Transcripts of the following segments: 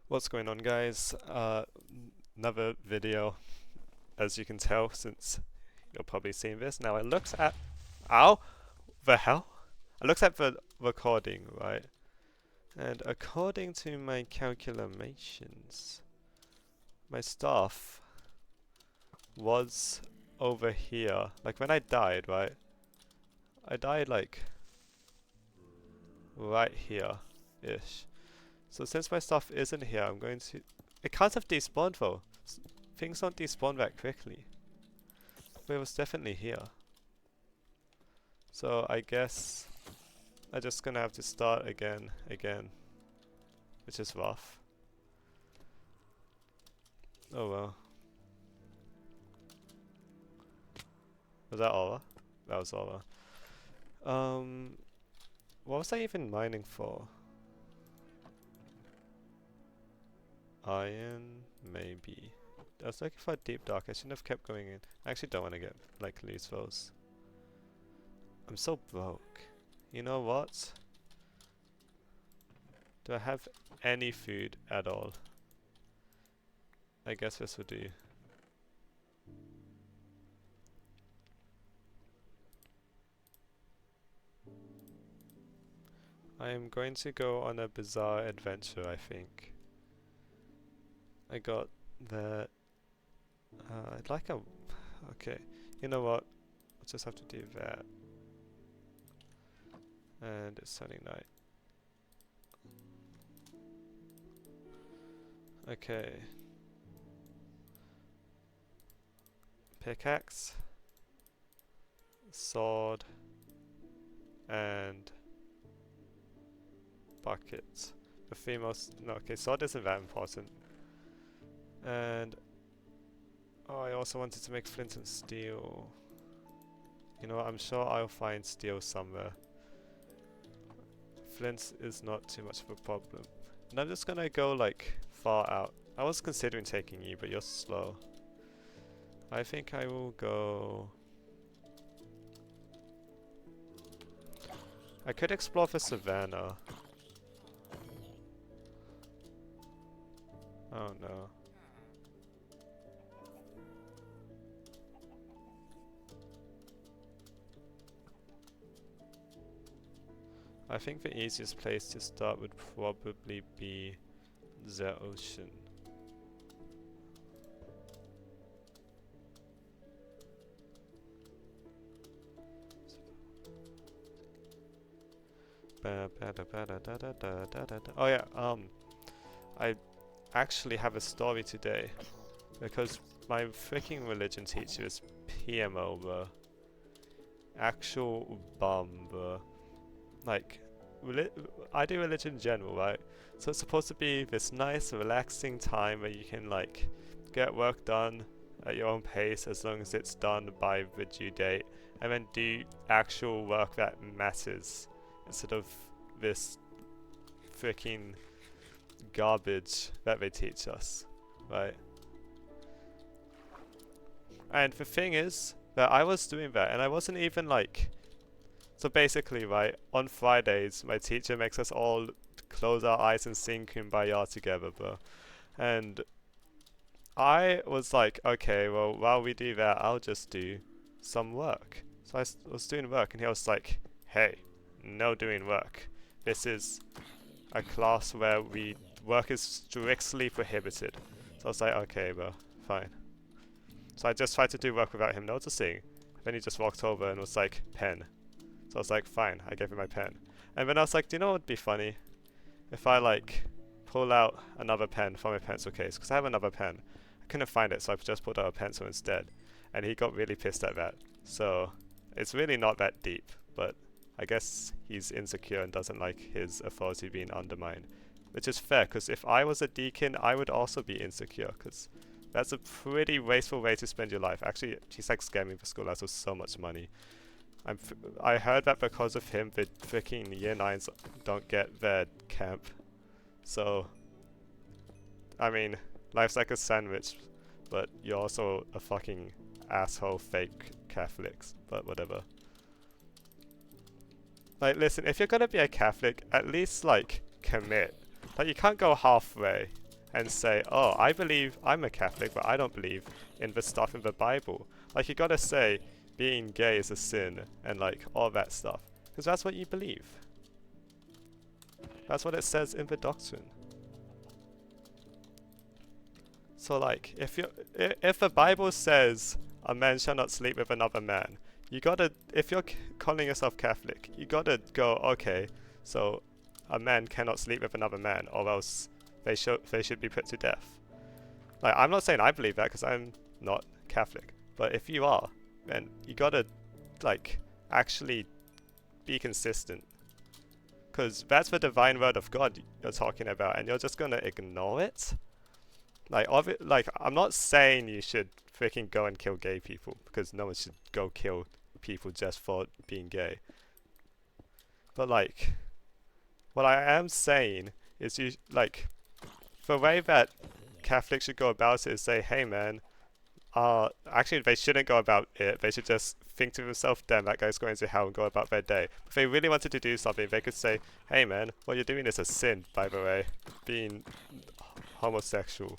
What's going on, guys? Another video, as you can tell, since you're probably seeing this. Now it looks at, ow, the hell? It looks at the recording, right? And according to my calculations, my stuff was over here. Like when I died, right? I died like right here-ish. So since my stuff isn't here, I'm going to... It can't have despawned though. Things don't despawn that quickly. But it was definitely here. So I guess I'm just gonna have to start again, which is rough. Oh well. Was that over? That was over. What was I even mining for? Iron, maybe. I was looking for deep dark. I shouldn't have kept going in. I actually don't want to get like lose those. I'm so broke. You know what? Do I have any food at all? I guess this would do. I am going to go on a bizarre adventure, I think. I got that. I'd like a... Okay, you know what? I'll just have to do that. And it's sunny night. Okay. Pickaxe. Sword. And... buckets. The three most... No, okay, sword isn't that important. And... Oh, I also wanted to make flint and steel. You know what, I'm sure I'll find steel somewhere. Flint is not too much of a problem. And I'm just gonna go like far out. I was considering taking you, but you're slow. I think I will go... I could explore the savannah. Oh no. I think the easiest place to start would probably be the ocean. Oh yeah, I actually have a story today because my freaking religion teacher is PMO, bro. Actual bum, bro. Like, I do religion in general, right? So it's supposed to be this nice, relaxing time where you can like get work done at your own pace as long as it's done by the due date, and then do actual work that matters instead of this freaking garbage that they teach us, right? And the thing is that I was doing that, and I wasn't even like... So basically, right, on Fridays, my teacher makes us all close our eyes and sing Kumbaya together, bro. And I was like, okay, well, while we do that, I'll just do some work. So I was doing work, and he was like, hey, no doing work. This is a class where work is strictly prohibited. So I was like, okay, bro, fine. So I just tried to do work without him noticing. Then he just walked over and was like, pen. So I was like, fine, I gave him my pen. And then I was like, do you know what would be funny? If I like pull out another pen from my pencil case, because I have another pen. I couldn't find it, so I just pulled out a pencil instead. And he got really pissed at that. So it's really not that deep, but I guess he's insecure and doesn't like his authority being undermined. Which is fair, because if I was a deacon, I would also be insecure, because that's a pretty wasteful way to spend your life. Actually, he's like scamming the school out of so much money. I heard that because of him, the freaking year 9s don't get their camp. So, I mean, life's like a sandwich, but you're also a fucking asshole fake Catholics, but whatever. Like, listen, if you're gonna be a Catholic, at least, like, commit. Like, you can't go halfway. and say, oh, I believe I'm a Catholic, but I don't believe in the stuff in the Bible. Like, you gotta say being gay is a sin and like all that stuff, because that's what you believe. That's what it says in the doctrine. So like, if the Bible says a man shall not sleep with another man, you gotta, if you're calling yourself Catholic, you gotta go, okay, so a man cannot sleep with another man, or else they should be put to death. Like, I'm not saying I believe that because I'm not Catholic, but if you are, then you gotta like actually be consistent, because that's the divine word of God you're talking about, and you're just gonna ignore it. Like, I'm not saying you should freaking go and kill gay people, because no one should go kill people just for being gay. But like, what I am saying is like, the way that Catholics should go about it is say, hey man, actually they shouldn't go about it, they should just think to themselves, damn, that guy's going to hell, and go about their day. If they really wanted to do something, they could say, hey man, what you're doing is a sin, by the way, being homosexual.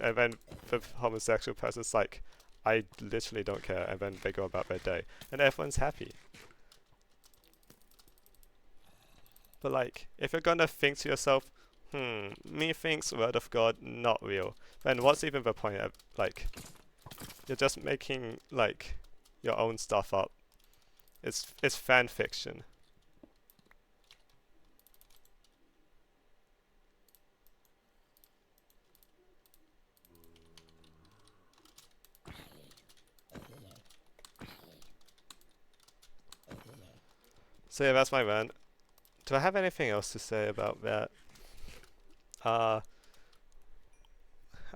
And then the homosexual person's like, I literally don't care, and then they go about their day, and everyone's happy. But like, if you're gonna think to yourself, methinks word of God not real, then what's even the point of, like, you're just making like your own stuff up. It's fan fiction. So yeah, that's my rant. Do I have anything else to say about that? I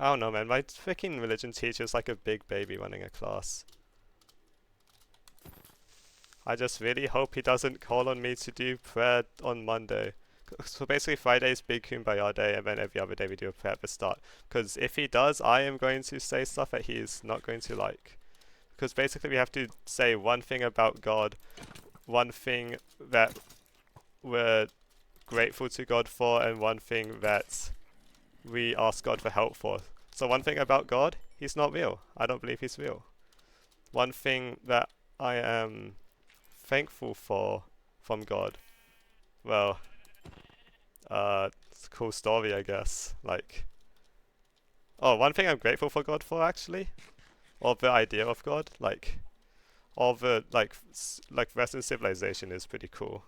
don't know, man. My freaking religion teacher is like a big baby running a class. I just really hope he doesn't call on me to do prayer on Monday. So basically Friday is Big Kumbaya Day, and then every other day we do a prayer at the start. Because if he does, I am going to say stuff that he is not going to like. Because basically we have to say one thing about God, one thing that we're grateful to God for, and one thing that we ask God for help for. So one thing about God, he's not real. I don't believe he's real. One thing that I am thankful for from God, well, it's a cool story, I guess. Like, oh, one thing I'm grateful for God for, actually, or the idea of God, like, all the like Western civilization is pretty cool.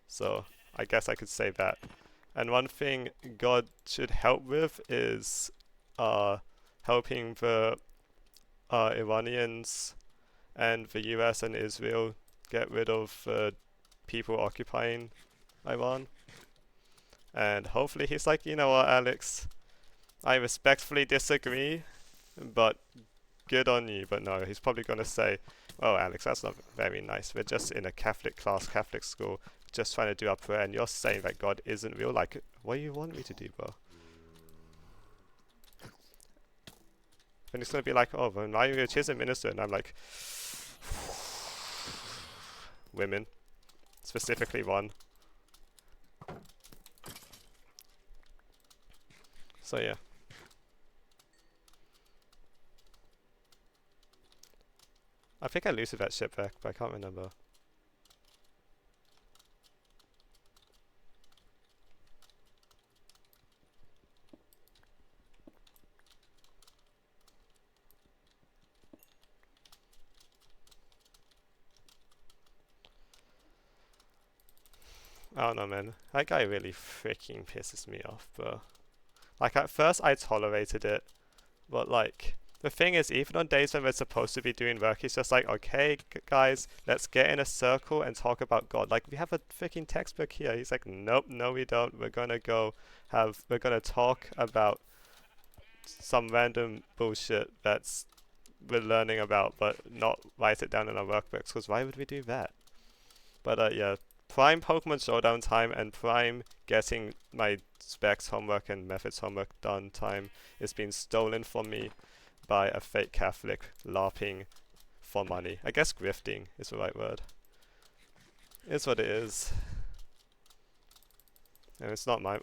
So I guess I could say that. And one thing God should help with is helping the Iranians and the US and Israel get rid of people occupying Iran. And hopefully he's like, you know what, Alex, I respectfully disagree, but good on you. But no, he's probably going to say, oh, Alex, that's not very nice. We're just in a Catholic class, Catholic school, just trying to do our prayer, and you're saying that God isn't real. Like, what do you want me to do, bro? And it's going to be like, oh, well, now you're a Chisholm minister, and I'm like, women, specifically one. So yeah. I think I looted that shipwreck, but I can't remember. I don't know, man. That guy really freaking pisses me off, bro. Like, at first I tolerated it, but like, the thing is, even on days when we're supposed to be doing work, he's just like, okay, guys, let's get in a circle and talk about God. Like, we have a freaking textbook here. He's like, nope, no we don't. We're gonna talk about some random bullshit that's we're learning about, but not write it down in our workbooks, because why would we do that? But yeah, prime Pokemon Showdown time and prime getting my specs homework and methods homework done time is being stolen from me by a fake Catholic LARPing for money. I guess grifting is the right word. It's what it is. And it's not my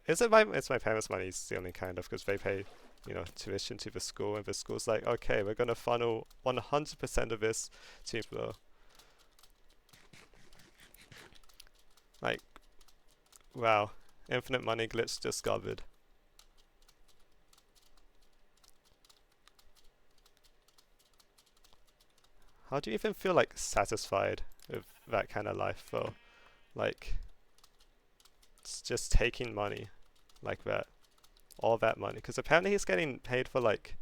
it's my parents' money stealing kind of, because they pay, you know, tuition to the school, and the school's like, okay, we're gonna funnel 100% of this to the, like, wow, infinite money glitch discovered. How do you even feel like satisfied with that kind of life though? Like, it's just taking money like that, all that money, because apparently he's getting paid for like,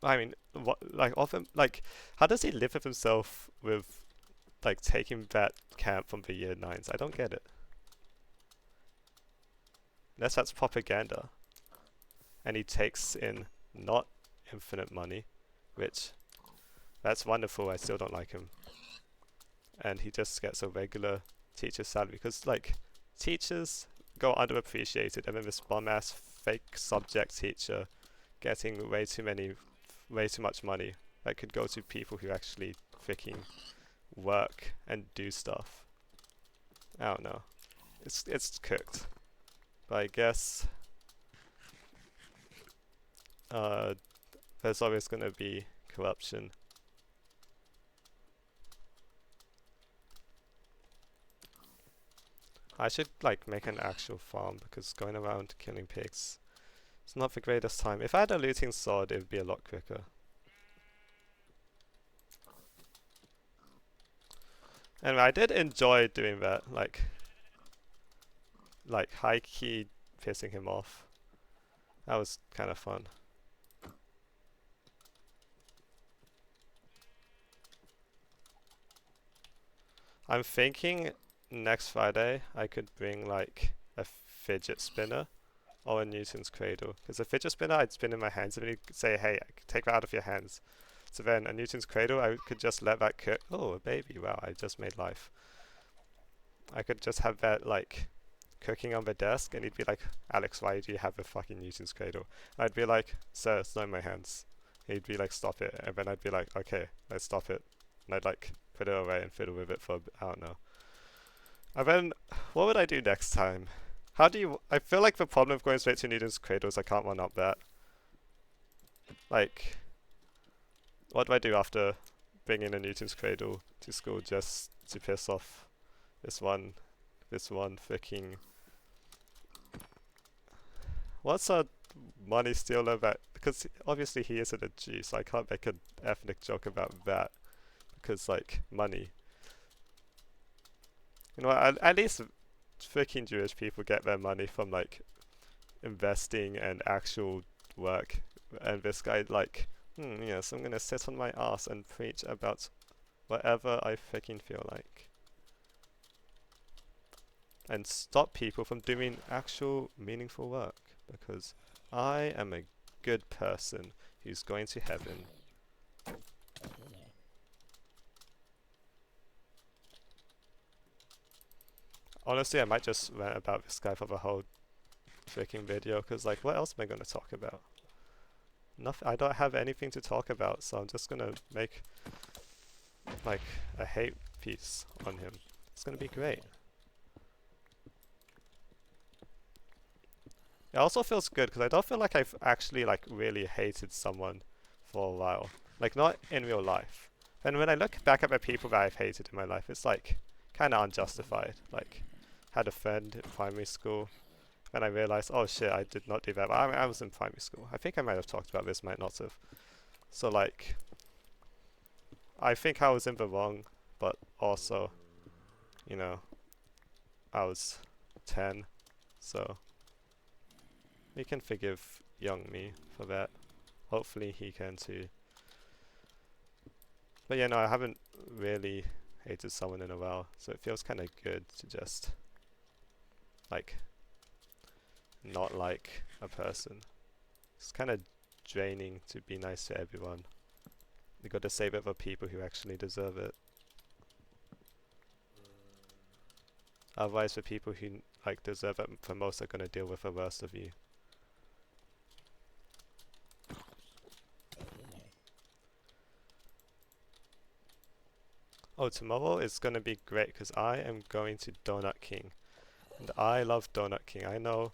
I mean, what, like often, like, how does he live with himself with like taking that camp from the year nines? I don't get it. Unless that's propaganda, and he takes in not infinite money, which that's wonderful. I still don't like him, and he just gets a regular teacher salary, because like teachers go underappreciated, and then this bum ass fake subject teacher getting way too much money that could go to people who actually freaking work and do stuff. I don't know. It's cooked. But I guess uh, there's always gonna be corruption. I should like make an actual farm, because going around killing pigs, it's not the greatest time. If I had a looting sword, it would be a lot quicker. Anyway, I did enjoy doing that, like high key pissing him off. That was kind of fun. I'm thinking next Friday I could bring like a fidget spinner or a Newton's cradle. Because a fidget spinner I'd spin in my hands, and then you'd say, hey, take that out of your hands. So then a Newton's cradle, I could just let that cook. Oh, a baby, wow, I just made life. I could just have that like cooking on the desk, and he'd be like, Alex, why do you have a fucking Newton's cradle? I'd be like, sir, it's not in my hands. He'd be like, stop it. And then I'd be like, okay, let's stop it. And I'd like put it away and fiddle with it for, I don't know. And then, what would I do next time? How do you, I feel like the problem of going straight to Newton's cradle is I can't one up that. Like, what do I do after bringing a Newton's cradle to school just to piss off this one freaking, what's a money stealer that, because obviously he isn't a Jew, so I can't make an ethnic joke about that, because like money, you know, at least freaking Jewish people get their money from like investing and actual work, and this guy like, yes, I'm gonna sit on my ass and preach about whatever I freaking feel like, and stop people from doing actual meaningful work, because I am a good person who's going to heaven. Honestly, I might just rant about this guy for the whole freaking video, because like, what else am I going to talk about? Nothing. I don't have anything to talk about, so I'm just going to make like a hate piece on him. It's going to be great. It also feels good, because I don't feel like I've actually like really hated someone for a while. Like, not in real life. And when I look back at the people that I've hated in my life, it's like kind of unjustified. Like, had a friend in primary school, and I realized, oh shit, I did not do that. But I was in primary school. I think I might have talked about this, might not have. So like, I think I was in the wrong, but also, you know, I was 10, so we can forgive young me for that. Hopefully he can too. But yeah, no, I haven't really hated someone in a while, so it feels kind of good to just like not like a person. It's kind of draining to be nice to everyone. You got to save it for people who actually deserve it. Otherwise, the people who like deserve it the most are gonna deal with the worst of you. Oh, tomorrow is gonna be great, because I am going to Donut King. And I love Donut King. I know.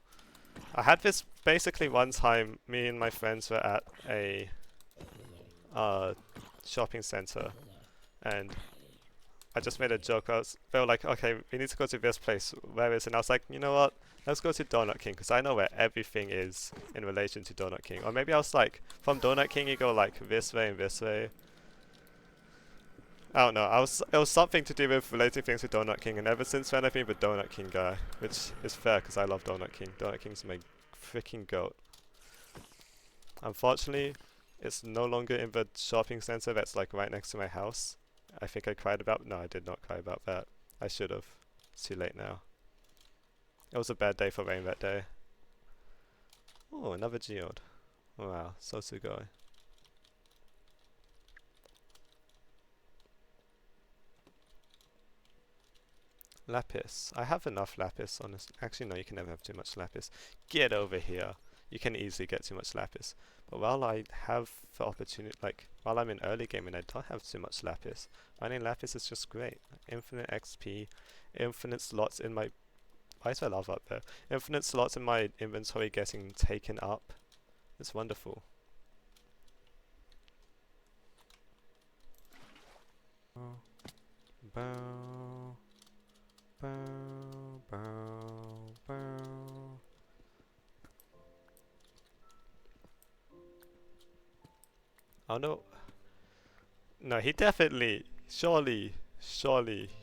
I had this basically one time. Me and my friends were at a shopping center, and I just made a joke. They were like, okay, we need to go to this place. Where is it? And I was like, you know what? Let's go to Donut King because I know where everything is in relation to Donut King. Or maybe I was like, from Donut King you go like this way and this way. I don't know. It was something to do with relating things to Donut King, and ever since then I've been the Donut King guy, which is fair because I love Donut King. Donut King's my freaking goat. Unfortunately, it's no longer in the shopping center that's like right next to my house. I think I cried about. No, I did not cry about that. I should have. It's too late now. It was a bad day for rain that day. Oh, another geode. Wow, so sugoi. Lapis. I have enough lapis, honestly. Actually, no, you can never have too much lapis. Get over here. You can easily get too much lapis. But while I have the opportunity, like, while I'm in early game and I don't have too much lapis, mining lapis is just great. Infinite XP, infinite slots in my... Why is there lava up there? Infinite slots in my inventory getting taken up. It's wonderful. Bow. Bow, bow, bow. Oh no. No, he definitely, surely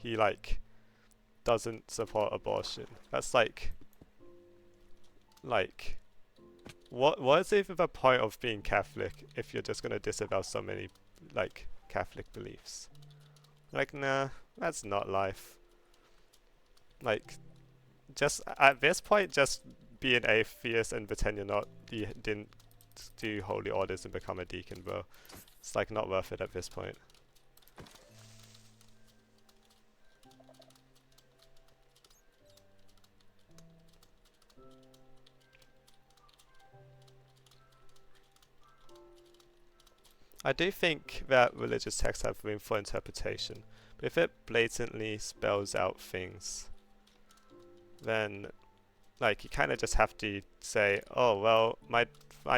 he like doesn't support abortion. That's like, what is even the point of being Catholic if you're just gonna disavow so many like Catholic beliefs? Like, nah, that's not life. Like, just at this point, just be an atheist and pretend you didn't do holy orders and become a deacon, bro. It's like not worth it at this point. I do think that religious texts have room for interpretation, but if it blatantly spells out things, then like you kind of just have to say, oh well, my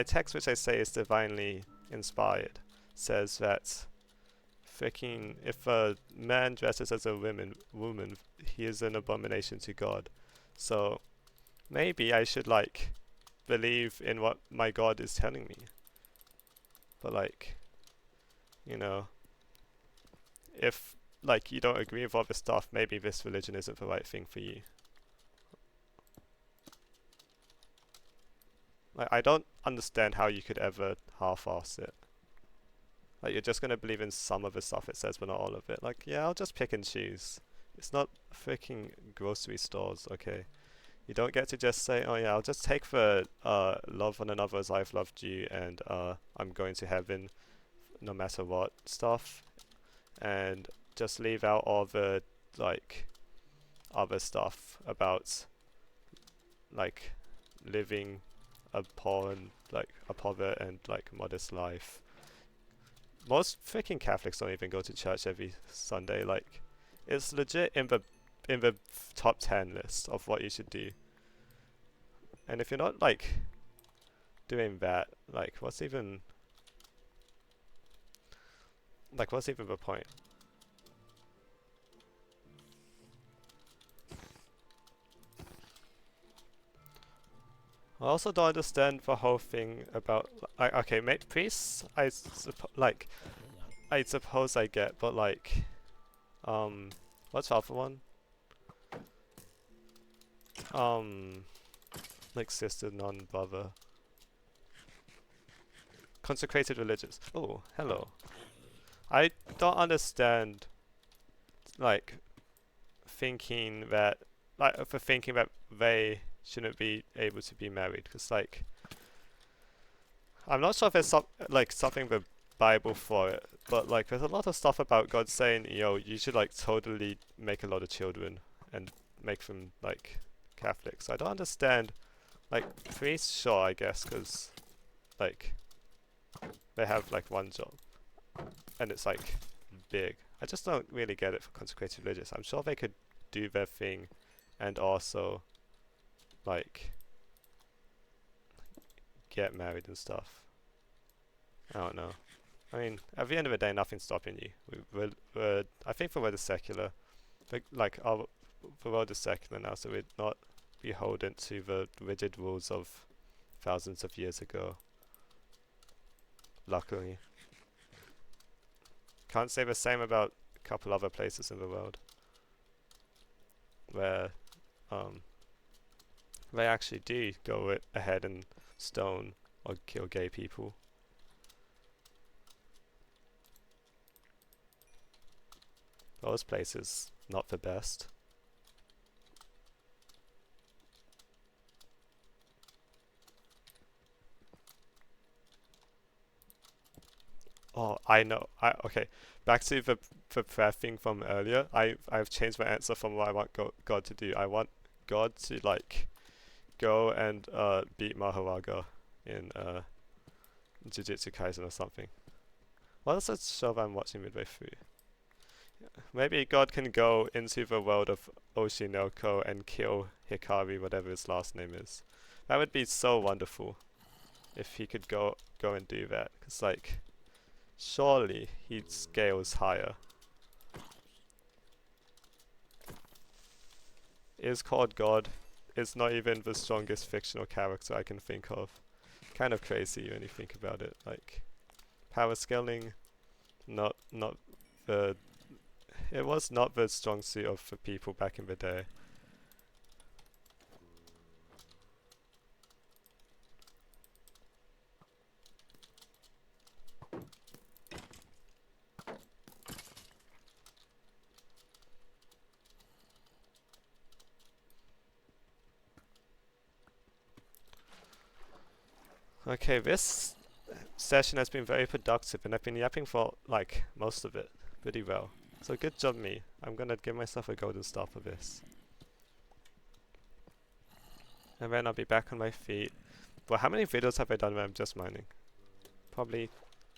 text which I say is divinely inspired says that freaking if a man dresses as a woman, he is an abomination to God. So maybe I should like believe in what my God is telling me. But like, you know, if like you don't agree with all this stuff, maybe this religion isn't the right thing for you. Like, I don't understand how you could ever half-ass it. Like, you're just gonna believe in some of the stuff it says, but not all of it. Like, yeah, I'll just pick and choose. It's not freaking grocery stores, okay? You don't get to just say, oh yeah, I'll just take the love one another as I've loved you, and I'm going to heaven no matter what stuff, and just leave out all the like other stuff about like living a poor and like a poor and like modest life. Most freaking Catholics don't even go to church every Sunday. Like, it's legit in the top 10 list of what you should do. And if you're not like doing that, like what's even the point? I also don't understand the whole thing about like okay, priests. I suppose I get, but like, what's the other one? Like sister, nun, brother. Consecrated religious. Oh, hello. I don't understand, like, thinking that, for thinking that they shouldn't be able to be married, because like, I'm not sure if there's something in the Bible for it, but like, there's a lot of stuff about God saying, yo, you should like totally make a lot of children and make them like Catholics. So I don't understand, like, priests, sure, I guess, because like they have like one job and it's like big. I just don't really get it for consecrated religious. I'm sure they could do their thing and also like get married and stuff. I don't know. I mean, at the end of the day, nothing's stopping you. I think the world is secular. Like the world is secular now, so we're not beholden to the rigid rules of thousands of years ago. Luckily. Can't say the same about a couple other places in the world where they actually do go ahead and stone or kill gay people. Those places, not the best. Oh, I know. Okay. Back to the prayer thing from earlier. I've changed my answer from what I want God to do. I want God to like go and beat Mahoraga in Jujutsu Kaisen or something. What is that show that I'm watching midway through? Maybe God can go into the world of Oshinoko and kill Hikari, whatever his last name is. That would be so wonderful if he could go and do that. Cause like, surely he scales higher. Is called God. It's not even the strongest fictional character I can think of. Kind of crazy when you think about it. Like, power scaling, not the. It was not the strong suit of the people back in the day. Okay, this session has been very productive and I've been yapping for like most of it pretty well. So good job me. I'm gonna give myself a golden star for this. And then I'll be back on my feet. Well, how many videos have I done where I'm just mining? Probably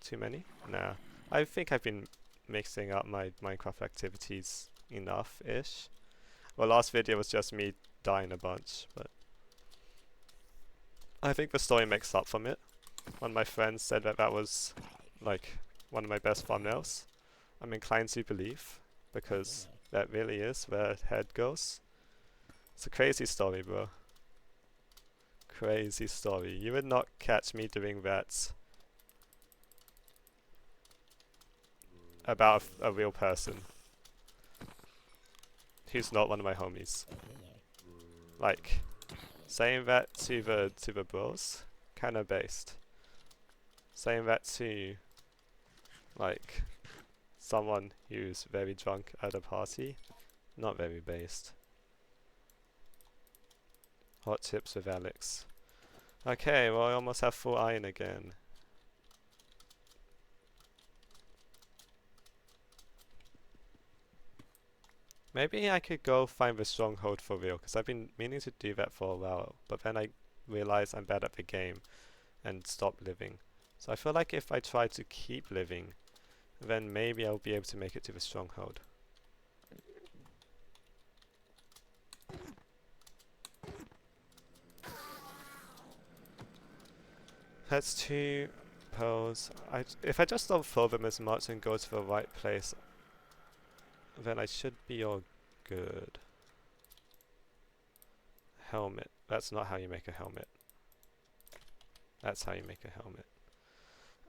too many? Nah. I think I've been mixing up my Minecraft activities enough-ish. Well, last video was just me dying a bunch, but I think the story makes up for it. One of my friends said that that was like one of my best thumbnails. I'm inclined to believe, because that really is where head goes. It's a crazy story, bro. Crazy story. You would not catch me doing that about a real person who's not one of my homies. Like, saying that to the bros, kinda based. Saying that to like someone who's very drunk at a party, not very based. Hot tips with Alex. Okay, well I almost have full iron again. Maybe I could go find the stronghold for real, because I've been meaning to do that for a while, but then I realized I'm bad at the game and stopped living. So I feel like if I try to keep living, then maybe I'll be able to make it to the stronghold. That's 2 pearls. If I just don't throw them as much and go to the right place, then I should be all good. Helmet. That's not how you make a helmet. That's how you make a helmet.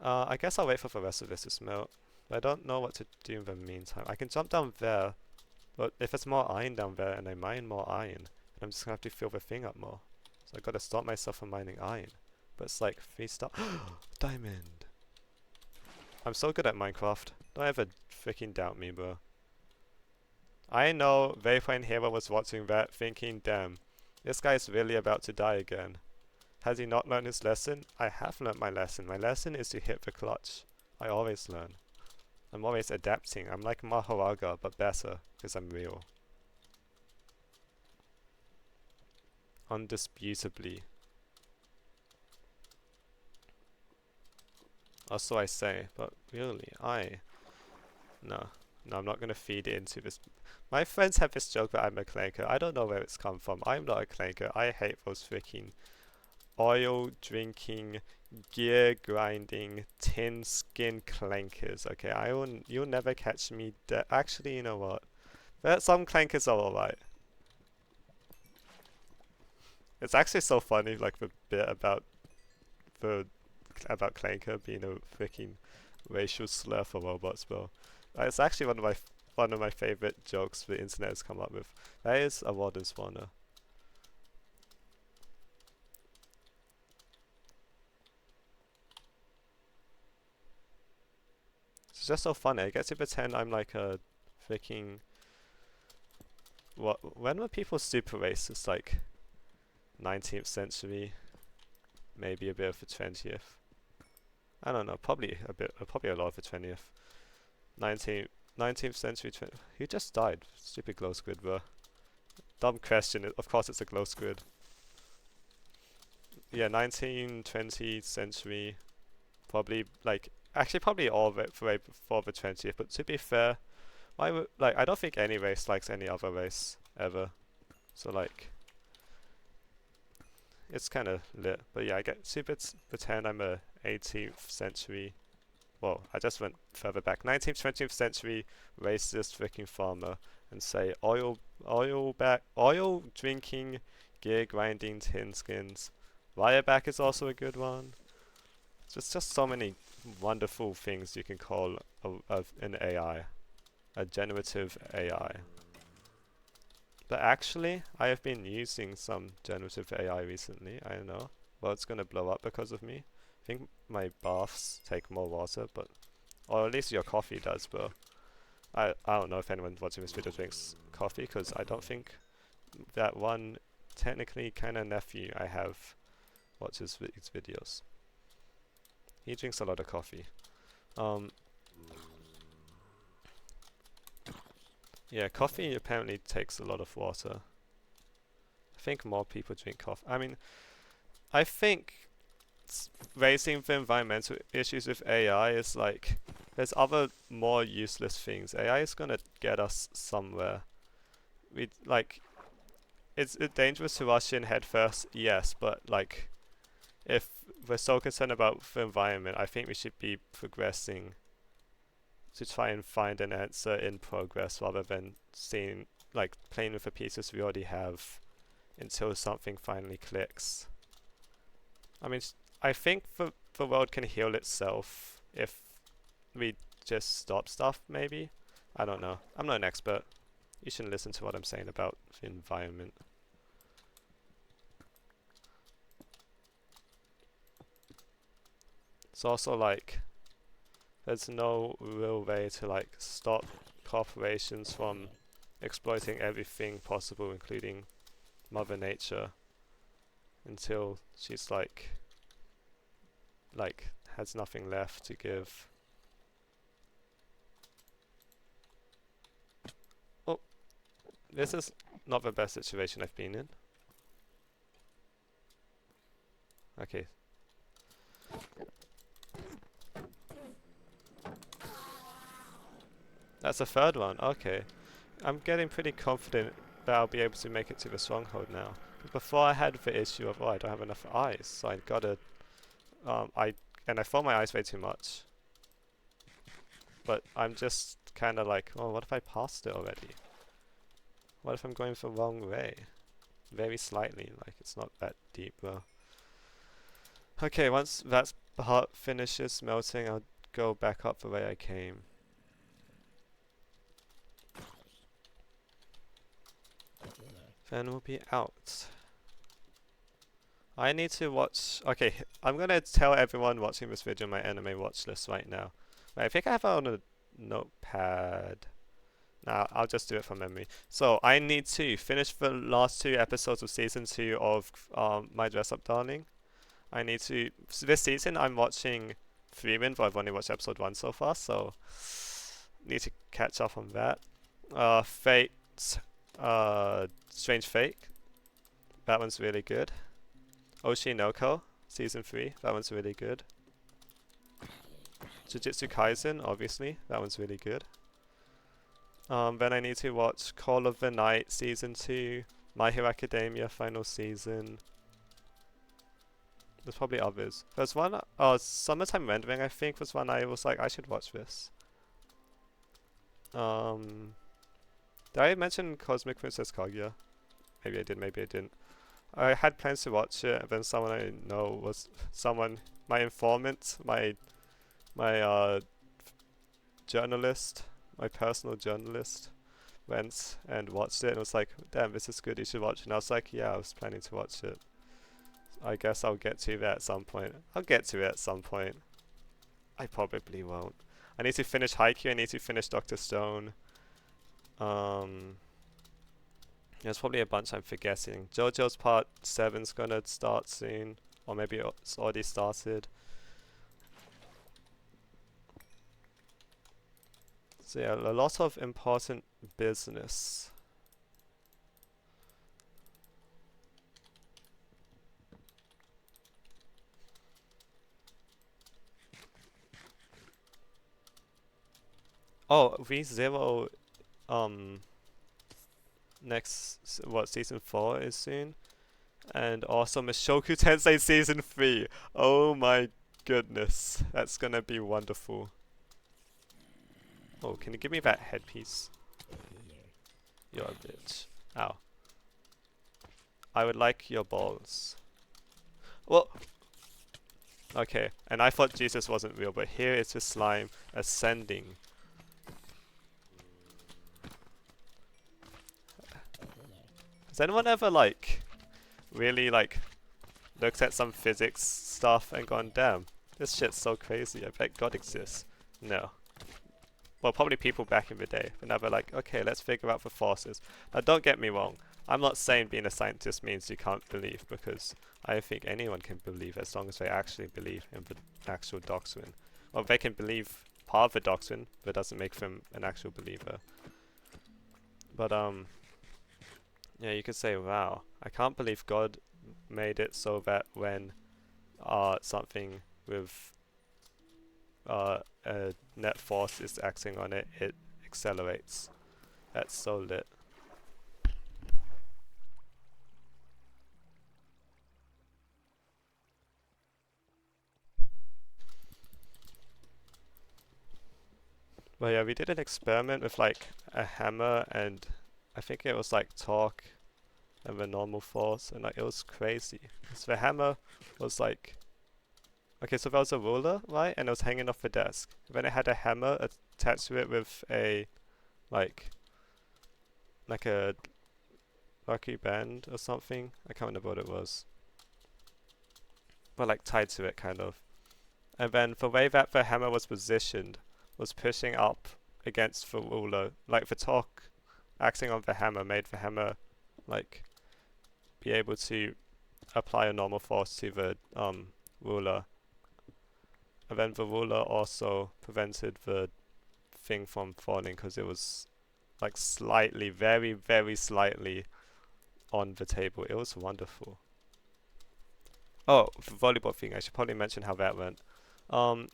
I guess I'll wait for the rest of this to smelt. I don't know what to do in the meantime. I can jump down there, but if there's more iron down there and I mine more iron, I'm just gonna have to fill the thing up more. So I gotta stop myself from mining iron. But it's like 3 star diamond. I'm so good at Minecraft. Don't ever freaking doubt me, bro. I know Vapine Hero was watching that thinking, damn, this guy's really about to die again. Has he not learned his lesson? I have learned my lesson. My lesson is to hit the clutch. I always learn. I'm always adapting. I'm like Mahoraga, but better, because I'm real. Undisputably. Or so I say, but really, no. No, I'm not gonna feed into this. My friends have this joke that I'm a clanker. I don't know where it's come from. I'm not a clanker. I hate those freaking oil drinking, gear grinding, tin skin clankers. Okay, you'll never catch me. Actually, you know what? Some clankers are alright. It's actually so funny, like the bit the about clanker being a freaking racial slur for robots, bro. It's actually one of my favorite jokes the internet has come up with. That is a warden spawner. It's just so funny. I get to pretend I'm like a freaking. When were people super racist? Like 19th century, maybe a bit of the 20th. I don't know. Probably a lot of the 20th. 19th century. He just died. Stupid glow squid, bro. Dumb question. Of course, it's a glow squid. Yeah, 19th, 20th century. Probably like actually probably all of it way before the 20th. But to be fair, I don't think any race likes any other race ever. So like, it's kind of lit. But yeah, I get to pretend I'm a 18th century. Well, I just went further back. 19th, 20th century racist freaking farmer and say oil drinking, gear grinding tin skins. Wireback is also a good one. There's just so many wonderful things you can call an AI, a generative AI. But actually, I have been using some generative AI recently. I don't know. Well, it's gonna blow up because of me. I think my baths take more water, but or at least your coffee does, bro. I don't know if anyone watching this video drinks coffee, because I don't think that one technically kind of nephew I have watches these videos. He drinks a lot of coffee. Yeah, coffee apparently takes a lot of water. I think more people drink coffee. I mean, I think raising the environmental issues with AI is like, there's other more useless things. AI is gonna get us somewhere. It's dangerous to rush in head first, yes, but like, if we're so concerned about the environment, I think we should be progressing to try and find an answer in progress rather than playing with the pieces we already have until something finally clicks. I mean, I think the world can heal itself if we just stop stuff, maybe? I don't know. I'm not an expert. You shouldn't listen to what I'm saying about the environment. It's also like, there's no real way to like stop corporations from exploiting everything possible, including Mother Nature, until she's like has nothing left to give. Oh, this is not the best situation I've been in. Okay. That's a third one, okay. I'm getting pretty confident that I'll be able to make it to the stronghold now. Before I had the issue of, oh, I don't have enough ice, so I gotta, I thought my ice way too much. But I'm just kinda like, oh, what if I passed it already? What if I'm going the wrong way? Very slightly, like it's not that deep though. Okay, once that part finishes melting, I'll go back up the way I came. Then we'll be out. I need to watch. Okay, I'm gonna tell everyone watching this video my anime watch list right now. Wait, I think I have it on a notepad. Nah, I'll just do it from memory. So I need to finish the last 2 episodes of season 2 of My Dress Up Darling. I need to. This season I'm watching Freeman, but I've only watched episode 1 so far, so need to catch up on that. Fate. Strange Fate. That one's really good. Oshinoko, season 3. That one's really good. Jujutsu Kaisen, obviously. That one's really good. Then I need to watch Call of the Night Season 2, My Hero Academia Final Season. There's probably others. There's one, Summertime Rendering I think was one I was like, I should watch this. Did I mention Cosmic Princess Kaguya? Maybe I did, maybe I didn't. I had plans to watch it, and then someone I know was my informant, my journalist, my personal journalist, went and watched it and was like, damn, this is good, you should watch it. And I was like, yeah, I was planning to watch it. I guess I'll get to that at some point. I'll get to it at some point. I probably won't. I need to finish Haikyuu, I need to finish Dr. Stone. There's probably a bunch I'm forgetting. JoJo's Part 7's gonna start soon. Or maybe it's already started. So yeah, a lot of important business. Oh, V0 season 4 is soon. And also Mushoku Tensei season 3. Oh my goodness. That's gonna be wonderful. Oh, can you give me that headpiece? You're a bitch. Ow. I would like your balls. Well, okay, and I thought Jesus wasn't real, but here is the slime ascending. Has anyone ever really looked at some physics stuff and gone, damn, this shit's so crazy, I bet God exists? No. Well, probably people back in the day, but now they're like, okay, let's figure out the forces. Now don't get me wrong, I'm not saying being a scientist means you can't believe, because I think anyone can believe as long as they actually believe in the actual doctrine. Well, they can believe part of the doctrine, but it doesn't make them an actual believer. But yeah, you could say, wow, I can't believe God made it so that when something with a net force is acting on it, it accelerates. That's so lit. Well, yeah, we did an experiment with a hammer and I think it was torque and the normal force, and it was crazy. So the hammer was okay, so there was a ruler, right, and it was hanging off the desk. Then it had a hammer attached to it with a like a lucky band or something. I can't remember what it was, but tied to it kind of. And then the way that the hammer was positioned was pushing up against the ruler. The torque acting on the hammer made the hammer be able to apply a normal force to the ruler. And then the ruler also prevented the thing from falling because it was slightly, very, very slightly on the table. It was wonderful. Oh, the volleyball thing, I should probably mention how that went.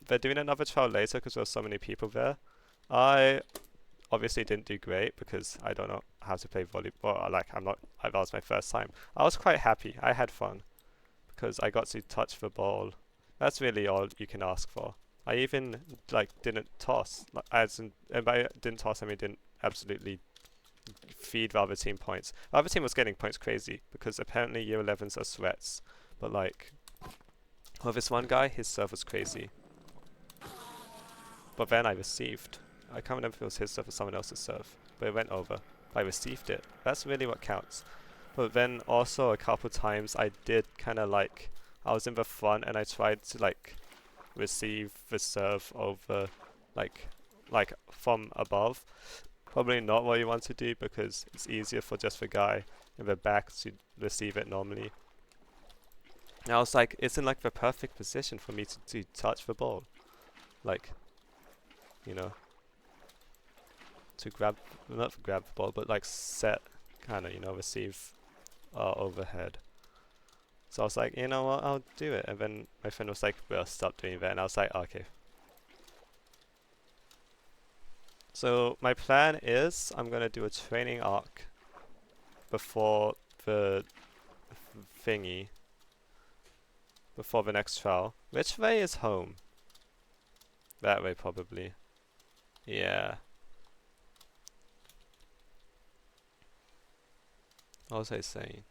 They're doing another trial later because there were so many people there. I obviously didn't do great because I don't know how to play volleyball. That was my first time. I was quite happy. I had fun because I got to touch the ball. That's really all you can ask for. I even didn't toss. And by didn't toss, I mean didn't absolutely feed the other team points. The other team was getting points crazy because apparently year 11s are sweats. But well, this one guy, his serve was crazy. But then I received. I can't remember if it was his serve or someone else's serve, but it went over. I received it. That's really what counts. But then also a couple times I did kind of I was in the front and I tried to receive the serve over from above. Probably not what you want to do because it's easier for just the guy in the back to receive it normally. And I was it's in the perfect position for me to touch the ball. You know, to not grab the ball, but set, kind of, receive overhead. So I was like, you know what, I'll do it. And then my friend was like, well, stop doing that. And I was like, okay. So my plan is I'm gonna do a training arc before the thingy, before the next trial. Which way is home? That way probably. Yeah. What was I saying?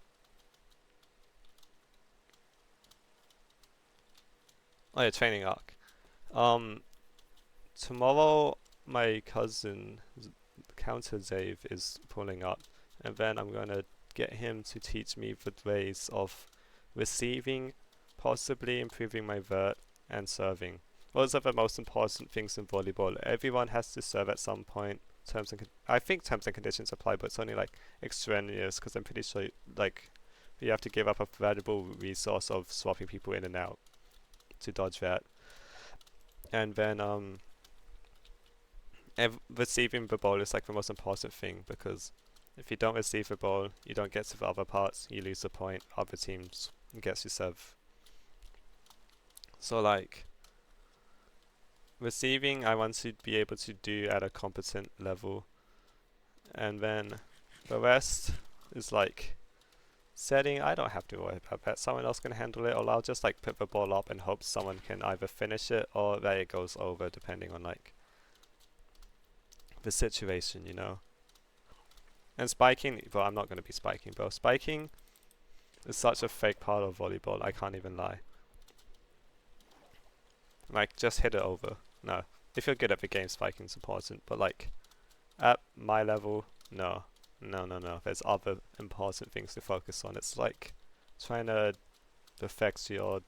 Oh yeah, training arc. Tomorrow my cousin Counter Dave is pulling up, and then I'm gonna get him to teach me the ways of receiving, possibly improving my vert, and serving. Those are the most important things in volleyball. Everyone has to serve at some point. I think terms and conditions apply, but it's only like extraneous because I'm pretty sure like you have to give up a valuable resource of swapping people in and out to dodge that. And then receiving the ball is like the most important thing, because if you don't receive the ball, you don't get to the other parts, you lose the point, other teams gets you serve. So like receiving I want to be able to do at a competent level, and then the rest is like setting. I don't have to worry about that, someone else can handle it, or I'll just like put the ball up and hope someone can either finish it or that it goes over, depending on like the situation, you know. And spiking, well, I'm not going to be spiking, bro. Spiking is such a fake part of volleyball, I can't even lie. Like, just hit it over. No. If you're good at the game, spiking's important, but like, at my level, no. No. There's other important things to focus on. It's like trying to perfect your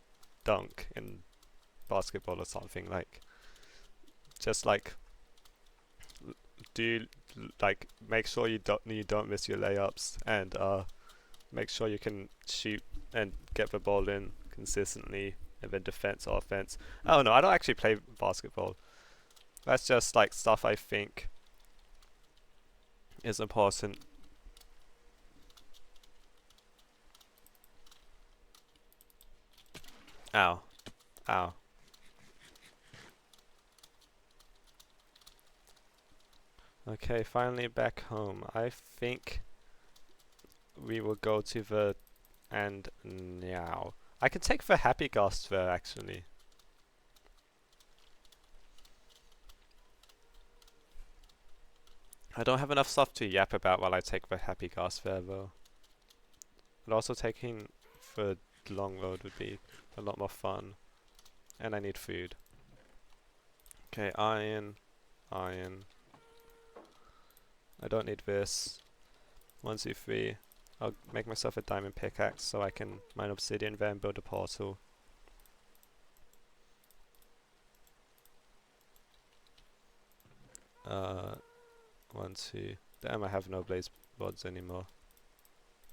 dunk in basketball or something. Like, just like make sure you don't miss your layups, and make sure you can shoot and get the ball in consistently, and then defense, offense. I don't know, I don't actually play basketball. That's just like stuff I think is important. Ow. Ow. Okay, finally back home. I think we will go to the and now. I can take the Happy Ghost there actually. I don't have enough stuff to yap about while I take the Happy Ghost there though. But also taking the long road would be a lot more fun. And I need food. Okay, iron. I don't need this. 1, 2, 3. I'll make myself a diamond pickaxe so I can mine obsidian there and build a portal. Uh, 1, 2. Damn, I have no blaze rods anymore.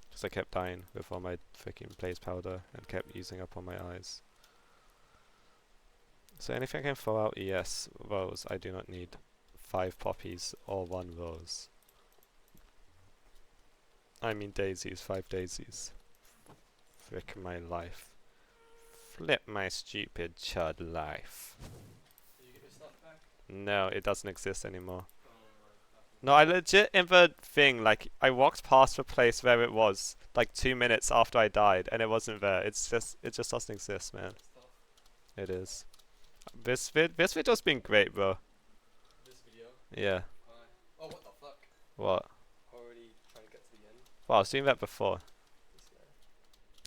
Because I kept dying with all my freaking blaze powder and kept using up all my eyes. So anything I can throw out? Yes, rose. I do not need 5 poppies or 1 rose. I mean daisies, 5 daisies. Frick my life. Flip my stupid chud life. Did you get your stuff back? No, it doesn't exist anymore. No, I legit in the thing, like, I walked past the place where it was, like 2 minutes after I died, and it wasn't there. It just doesn't exist, man. It is. This video's been great, bro. This video? Yeah. Oh, what the fuck? What? Already trying to get to the end. Well, I was doing that before. This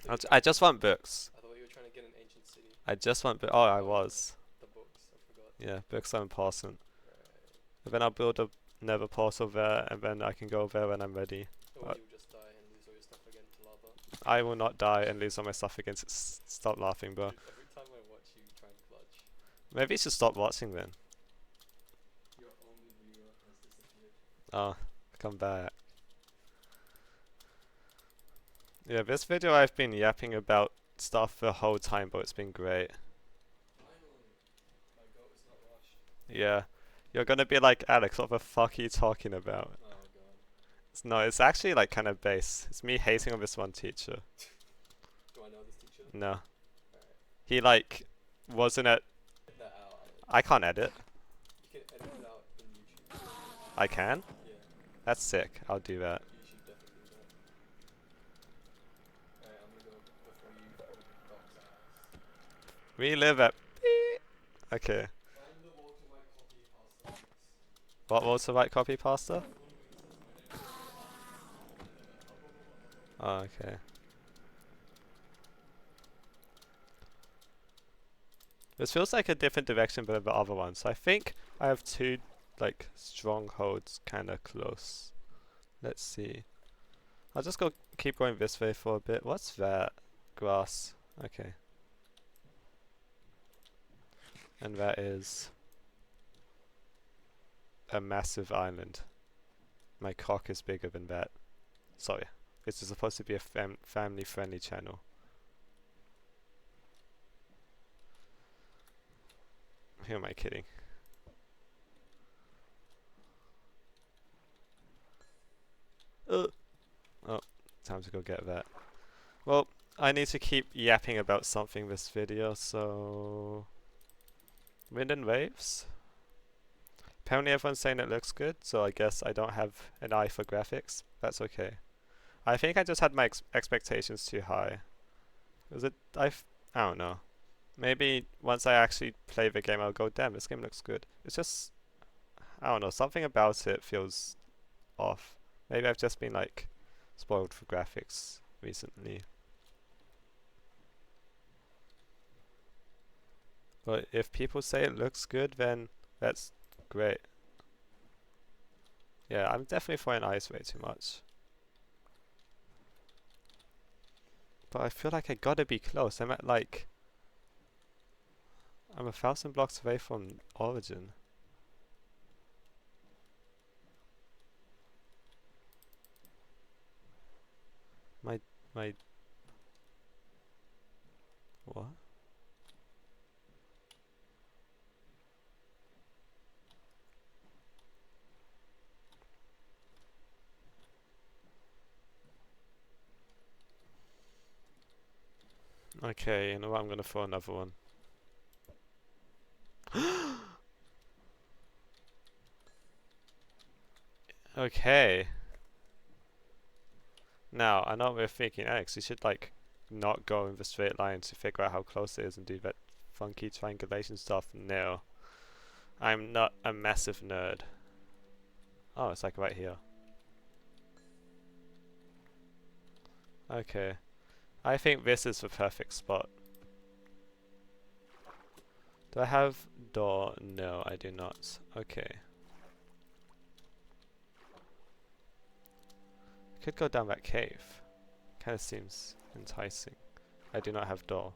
guy. I just want books. I thought you were trying to get an ancient city. I just want oh, I was. The books, I forgot. Yeah, books are important. Right. And then I'll build a nether portal there, and then I can go there when I'm ready. Or you'll just die and lose all your stuff again to lava. I will not die and lose all my stuff again. Stop laughing, bro. Dude, every time I watch you try and clutch, Maybe you should stop watching then. your only viewer has disappeared. Oh, come back. Yeah, this video I've been yapping about stuff the whole time, but it's been great. Finally! My goat is not washed. Yeah. You're gonna be like, Alex, what the fuck are you talking about? Oh god. No, it's actually like kind of base. It's me hating on this one teacher. Do I know this teacher? No. Alright. He like wasn't at. Get that out. I can't edit. You can edit it out in YouTube. I can? Yeah, That's sick. I'll do that. you should definitely do that. Alright, I'm gonna go before you fucking box ass. We live at. Okay. Find the Walter White copy pasta mix. What was the right copy pasta? One where it says mayonnaise, and then Oh, okay. This feels like a different direction than the other one. So I think I have two like strongholds kind of close. Let's see. I'll just go keep going this way for a bit. What's that? Grass. Okay. And that is a massive island. My cock is bigger than that. Sorry. This is supposed to be a family friendly channel. Who am I kidding? Oh, time to go get that. Well, I need to keep yapping about something this video, so... Wind and waves? Apparently everyone's saying it looks good, so I guess I don't have an eye for graphics. That's okay. I think I just had my expectations too high. Was it... I don't know. Maybe once I actually play the game I'll go, damn, this game looks good. It's just... I don't know, something about it feels off. Maybe I've just been like spoiled for graphics recently. But if people say it looks good, then that's great. Yeah, I'm definitely throwing ice way too much. But I feel like I gotta be close. I'm at like... I'm 1,000 blocks away from origin. My... What? Okay, you know what? I'm gonna throw another one. Okay. Now, I know we're thinking, Alex, you should like not go in the straight line to figure out how close it is and do that funky triangulation stuff. No. I'm not a massive nerd. Oh, it's like right here. Okay. I think this is the perfect spot. Do I have door? No, I do not. Okay. Could go down that cave. Kind of seems enticing. I do not have door.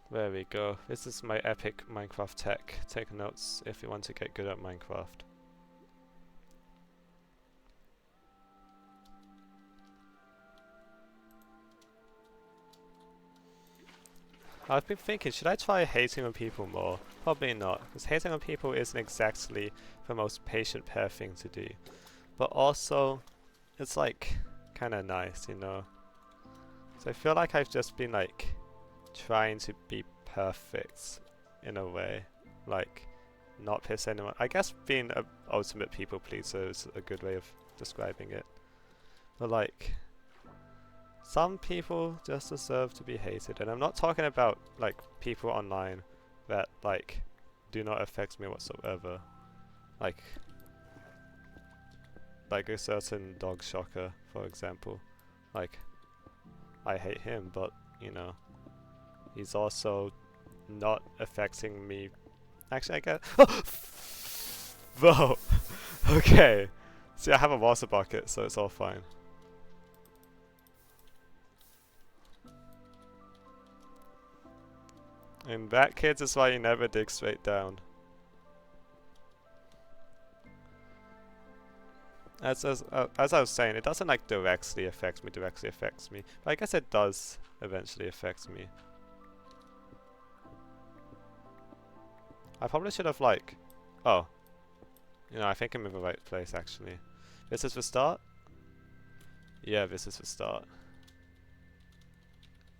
There we go. This is my epic Minecraft tech. Take notes if you want to get good at Minecraft. I've been thinking, should I try hating on people more? Probably not, because hating on people isn't exactly the most patient pair thing to do. But also, it's like, kinda nice, you know? So I feel like I've just been like, trying to be perfect, in a way. Like, not piss anyone. I guess being an ultimate people pleaser is a good way of describing it. But like... some people just deserve to be hated, and I'm not talking about like people online that like do not affect me whatsoever. Like a certain dog shocker, for example. Like, I hate him, but you know, he's also not affecting me. Actually, I get. Whoa. Okay. See, I have a water bucket, so it's all fine. And that, kids, is why you never dig straight down. As I was saying, it doesn't like directly affect me, but I guess it does eventually affect me. I probably should have like, oh, you know, I think I'm in the right place actually. This is the start. Yeah, this is the start.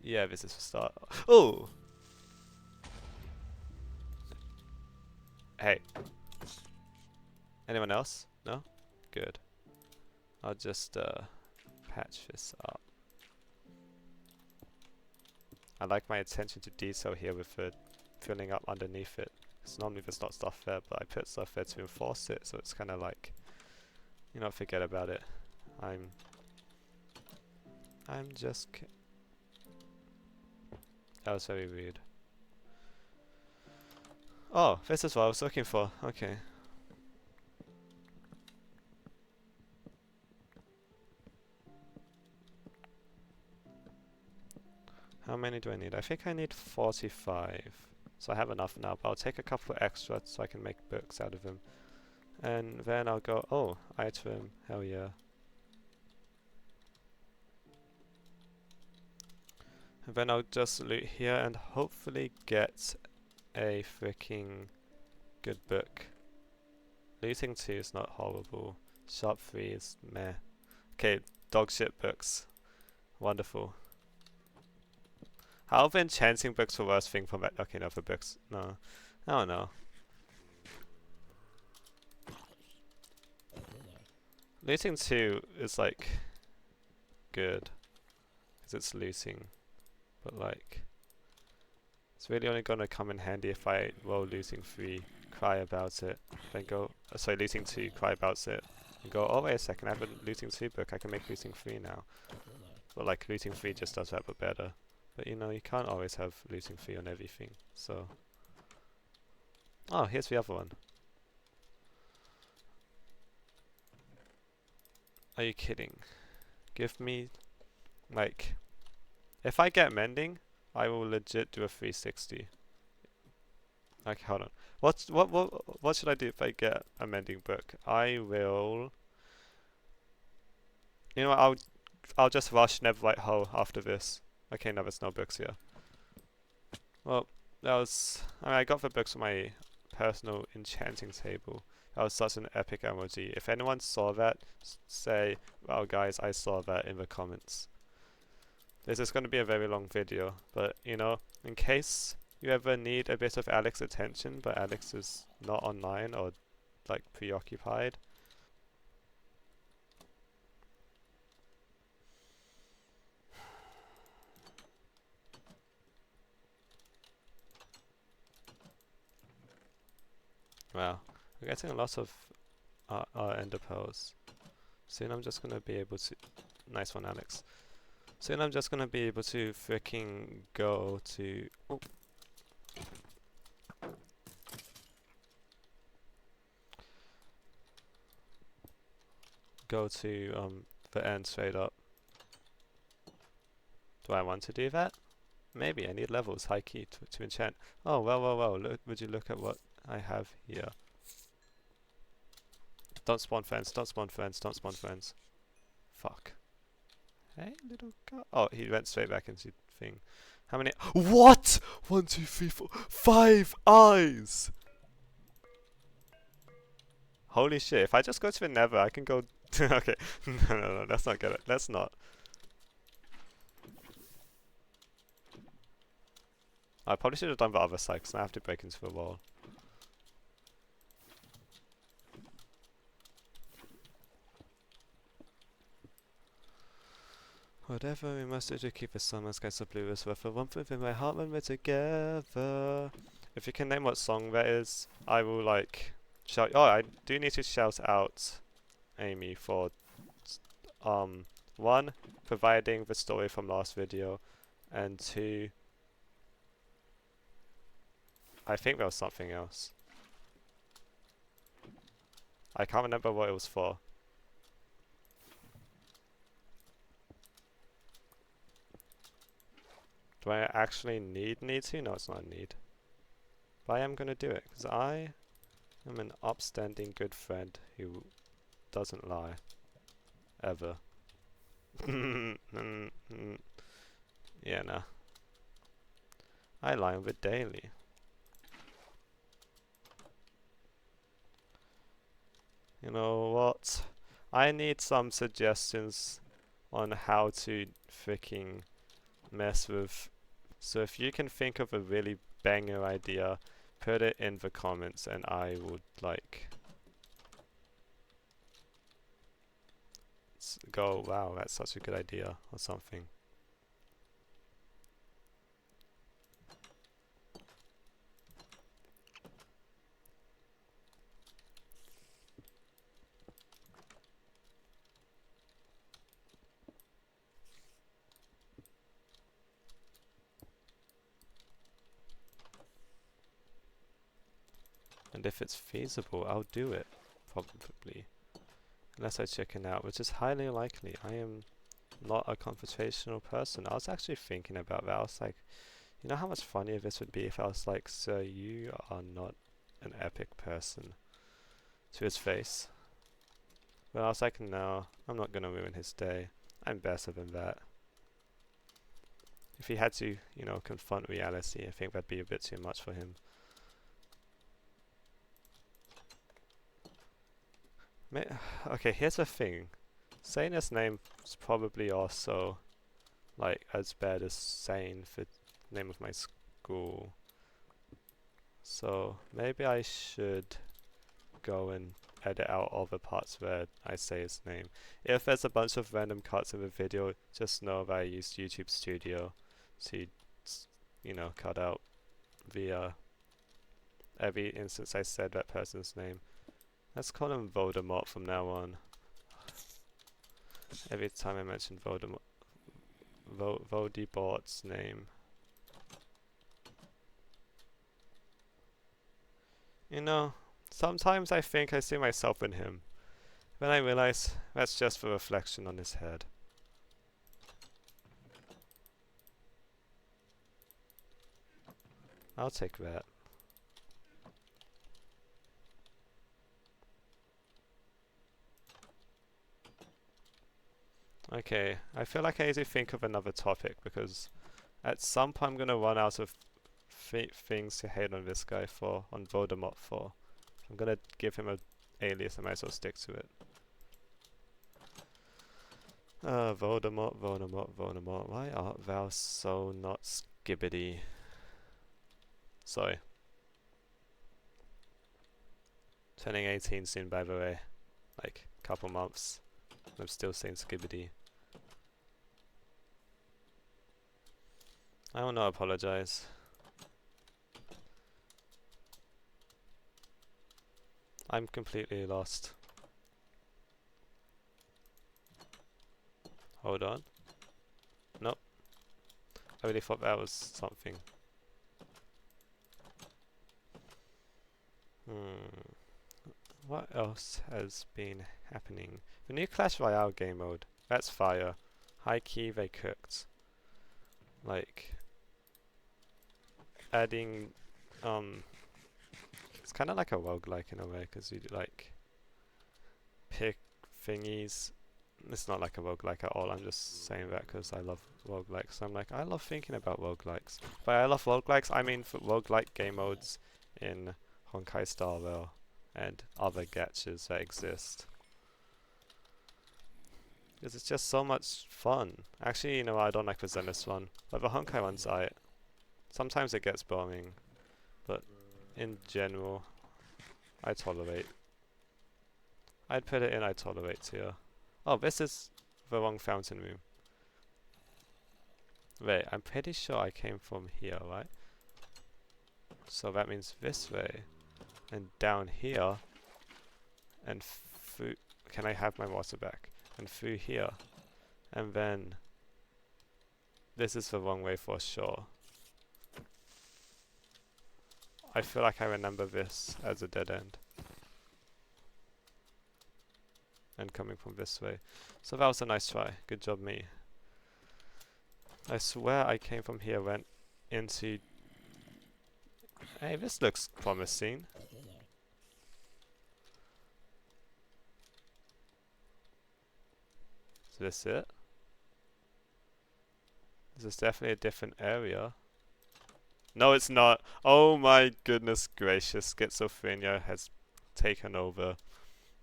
Yeah, this is the start. Oh! Hey. Anyone else? No? Good. I'll just patch this up. I like my attention to detail here with the filling up underneath it. Because normally there's not stuff there, but I put stuff there to enforce it, so it's kind of like, you know, forget about it. I'm just. That was very rude. Oh, this is what I was looking for. Okay. How many do I need? I think I need 45. So I have enough now, but I'll take a couple extra so I can make books out of them. And then I'll go, oh, item, hell yeah. And then I'll just loot here and hopefully get a freaking good book. Looting 2 is not horrible. Sharp 3 is meh. Okay, dog shit books. Wonderful. How have enchanting books the worst thing for okay, no, for books. No. I don't know. Looting 2 is like good. Because it's looting. But like it's really only gonna come in handy if I roll looting 3, cry about it, then go sorry, looting 2, cry about it, and go, oh wait a second, I have a looting 2 book, I can make looting 3 now. But like looting 3 just does that but better. But you know, you can't always have looting 3 on everything, so. Oh, here's the other one. Are you kidding? Give me, like, if I get mending, I will legit do a 360. Okay, hold on. What should I do if I get a mending book? I will. You know what? I'll just rush Neverlight Hull after this. Okay, no, there's no books here. Well, that was. I mean, I got the books from my personal enchanting table. That was such an epic emoji. If anyone saw that, say, "Wow, guys, I saw that" in the comments. This is going to be a very long video, but you know, in case you ever need a bit of Alex's attention, but Alex is not online or like preoccupied. Wow, we're getting a lot of ender pearls. Soon I'm just gonna be able to. Nice one, Alex. Soon I'm just gonna be able to freaking go to. Oh. Go to the end straight up. Do I want to do that? Maybe I need levels high key to enchant. Oh well. Would you look at what I have here? Don't spawn friends. Don't spawn friends. Don't spawn friends. Fuck. Hey, little guy. Oh, he went straight back into thing. How many? What? 1, 2, 3, 4, 5 eyes. Holy shit! If I just go to the Nether, I can go. Okay. No. Let's not get it. Let's not. I probably should have done the other side because I have to break into the wall. Whatever we must do to keep the summer skies so blue as well. For one thing in my heart when we're together. If you can name what song that is, I will like shout. Oh, I do need to shout out Amy for 1, providing the story from last video, and 2, I think there was something else. I can't remember what it was for. Do I actually need to? No, it's not a need. But I am gonna do it, because I am an upstanding good friend who doesn't lie. Ever. Yeah, nah. I lie on it daily. You know what? I need some suggestions on how to freaking mess with. So if you can think of a really banger idea, put it in the comments and I would like go, wow, that's such a good idea or something. And if it's feasible, I'll do it, probably. Unless I chicken out, which is highly likely. I am not a confrontational person. I was actually thinking about that. I was like, you know how much funnier this would be if I was like, sir, you are not an epic person, to his face. But I was like, no, I'm not gonna ruin his day. I'm better than that. If he had to, you know, confront reality, I think that'd be a bit too much for him. Okay, here's the thing. Saying his name is probably also like as bad as saying the name of my school. So maybe I should go and edit out all the parts where I say his name. If there's a bunch of random cuts in the video, just know that I used YouTube Studio to, you know, cut out the every instance I said that person's name. Let's call him Voldemort from now on. Every time I mention Voldemort, Voldemort's name. You know, sometimes I think I see myself in him. Then I realize that's just the reflection on his head. I'll take that. Okay, I feel like I need to think of another topic because at some point I'm gonna run out of things to hate on this guy for, on Voldemort for. I'm gonna give him a alias, I might as well stick to it. Voldemort, Voldemort, Voldemort. Why art thou so not skibbity? Sorry. Turning 18 soon, by the way. Like, couple months. I'm still saying skibbity. I will not apologize. I'm completely lost. Hold on. Nope. I really thought that was something. What else has been happening? The new Clash Royale game mode. That's fire. High key they cooked. Like adding it's kinda like a roguelike in a way, because you like pick thingies. It's not like a roguelike at all, I'm just saying that because I love roguelikes. I'm like, I love thinking about roguelikes. By I love roguelikes, I mean for roguelike game modes in Honkai Star Rail and other gaches that exist. Because it's just so much fun. Actually, you know, I don't like the Zenith one, but the Honkai one's alright. Sometimes it gets boring, but in general, I tolerate. I'd put it in I tolerate tier. Oh, this is the wrong fountain room. Wait, I'm pretty sure I came from here, right? So that means this way. And down here. And through... Can I have my water back? And through here. And then... This is the wrong way for sure. I feel like I remember this as a dead end. And coming from this way. So that was a nice try. Good job, me. I swear I came from here, went into... Hey, this looks promising. Is this it? This is definitely a different area. No, it's not. Oh my goodness gracious. Schizophrenia has taken over.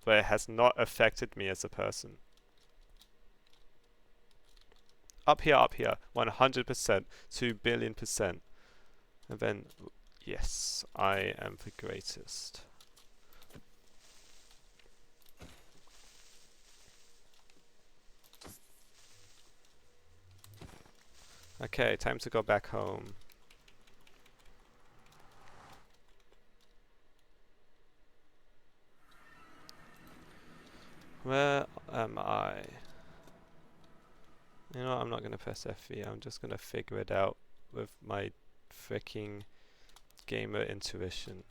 But it has not affected me as a person. Up here, up here. 100%. 2 billion%. And then, yes, I am the greatest. Okay, time to go back home. Where am I? You know, I'm not gonna press F3, I'm just gonna figure it out with my freaking gamer intuition.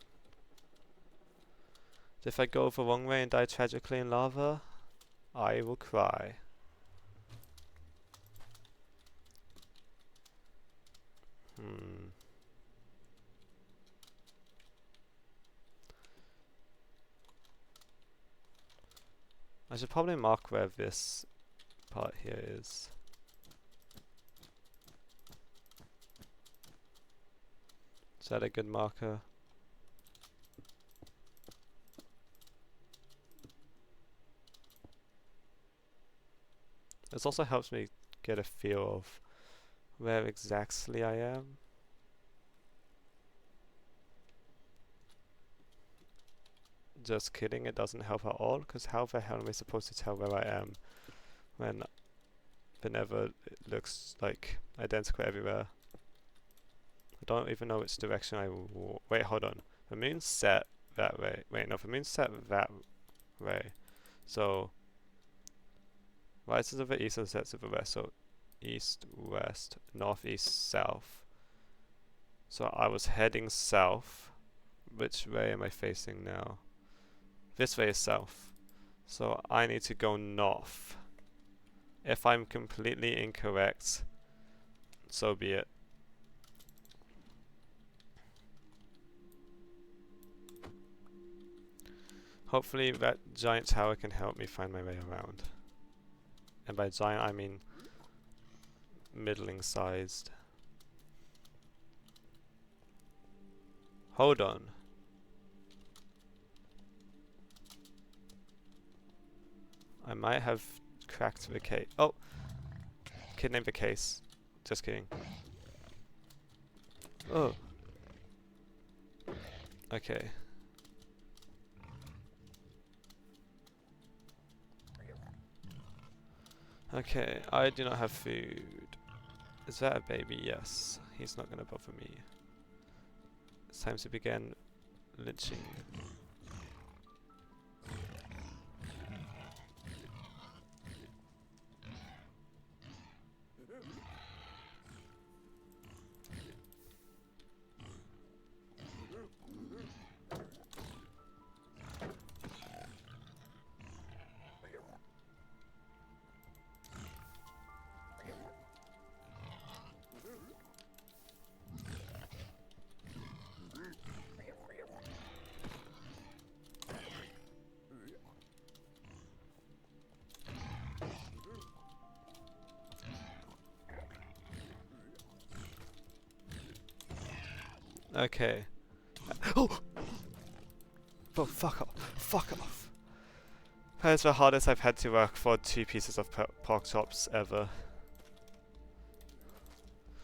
If I go the wrong way and die tragically in lava, I will cry. I should probably mark where this part here is. Is that a good marker? This also helps me get a feel of where exactly I am. Just kidding, it doesn't help at all, because how the hell am I supposed to tell where I am when whenever it looks like identical everywhere? I don't even know which direction I wait, hold on. The moon's set that way. Wait, no, the moon's set that way. So rises of the east and sets of the west. So east, west, north, east, south. So I was heading south. Which way am I facing now? This way is south. So I need to go north. If I'm completely incorrect, so be it. Hopefully that giant tower can help me find my way around. And by giant I mean middling sized. Hold on. I might have cracked the case. Oh! Kidnapped the case. Just kidding. Oh. Okay. Okay, I do not have food. Is that a baby? Yes. He's not gonna bother me. It's time to begin lynching. Okay. Oh! Oh, fuck off. Fuck off. That is the hardest I've had to work for 2 pieces of pork chops ever.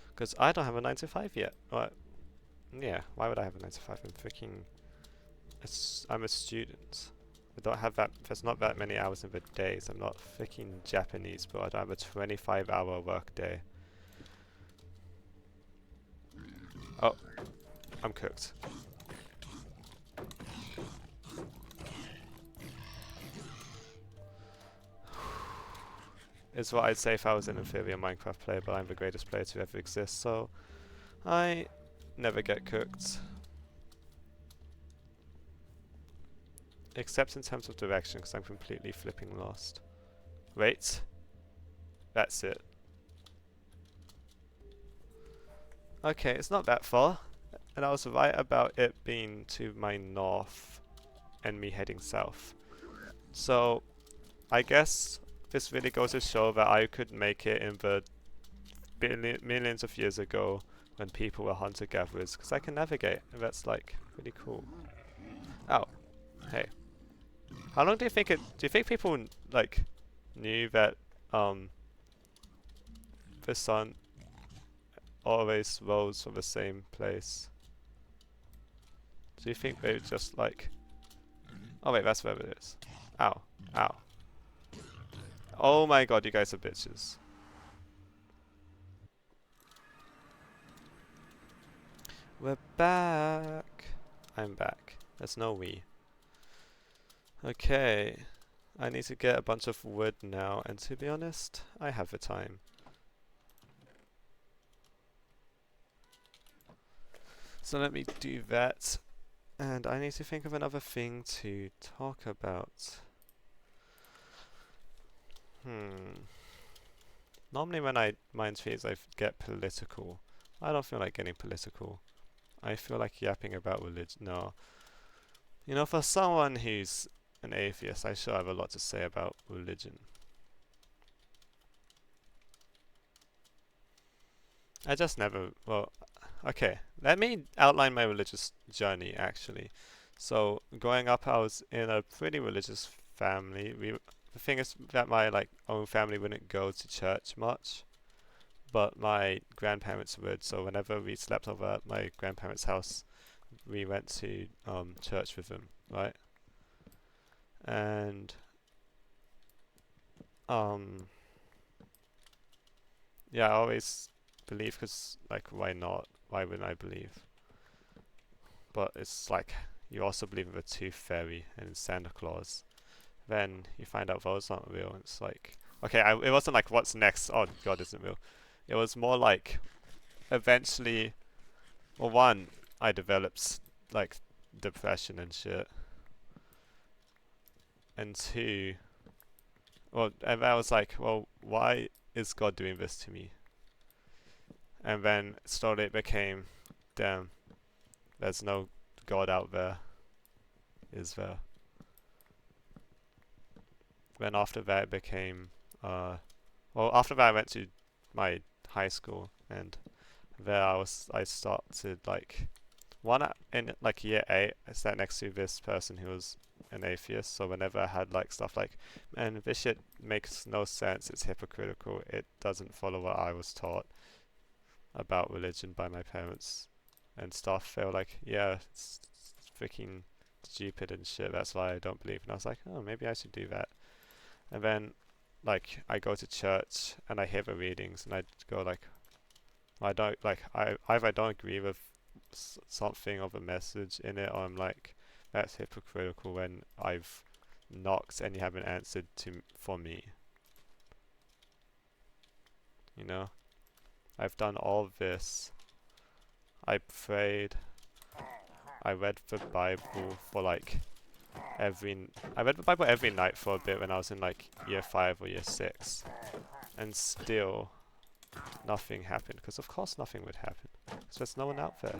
Because I don't have a 9 to 5 yet. What? Yeah, why would I have a 9 to 5? I'm freaking... I'm a student. I don't have that... There's not that many hours in the days. I'm not freaking Japanese, but I don't have a 25-hour work day. Oh. I'm cooked. It's what I'd say if I was an inferior Minecraft player, but I'm the greatest player to ever exist, so I never get cooked. Except in terms of direction, because I'm completely flipping lost. Wait. That's it. Okay, it's not that far. And I was right about it being to my north and me heading south. So I guess this really goes to show that I could make it in the millions of years ago when people were hunter-gatherers, because I can navigate, and that's like really cool. Oh, hey. How long do you think do you think people like knew that the the sun always rose from the same place? Do you think they just like... Oh wait, that's where it is. Ow. Ow. Oh my god, you guys are bitches. We're back. I'm back. There's no we. Okay. I need to get a bunch of wood now, and to be honest, I have the time. So let me do that. And I need to think of another thing to talk about. Normally when I mind trees I get political. I don't feel like getting political. I feel like yapping about religion. No. You know, for someone who's an atheist, I sure have a lot to say about religion. I just never... Well, okay. Let me outline my religious journey, actually. So, growing up, I was in a pretty religious family. The thing is that my own family wouldn't go to church much, but my grandparents would. So whenever we slept over at my grandparents' house, we went to church with them, right? And yeah, I always believe because why not? Why wouldn't I believe? But it's like you also believe in the Tooth Fairy and in Santa Claus. Then you find out those aren't real. And it's like, okay, it wasn't like what's next. Oh, God isn't real. It was more like eventually, well, one, I developed like depression and shit, and two, well, and I was like, well, why is God doing this to me? And then slowly it became, damn, there's no God out there, is there? Then after that it became, well, after that I went to my high school, and there I started in year 8, I sat next to this person who was an atheist. So whenever I had stuff like, man, this shit makes no sense, it's hypocritical, it doesn't follow what I was taught about religion by my parents and stuff, they were like, yeah, it's freaking stupid and shit, that's why I don't believe. And I was like, oh, maybe I should do that. And then I go to church and I hear the readings and I go I don't I either don't agree with something of a message in it, or I'm like, that's hypocritical when I've knocked and you haven't answered for me. You know, I've done all of this. I prayed. I read the Bible for I read the Bible every night for a bit when I was in year 5 or year 6, and still nothing happened. Because of course nothing would happen. Because there's no one out there.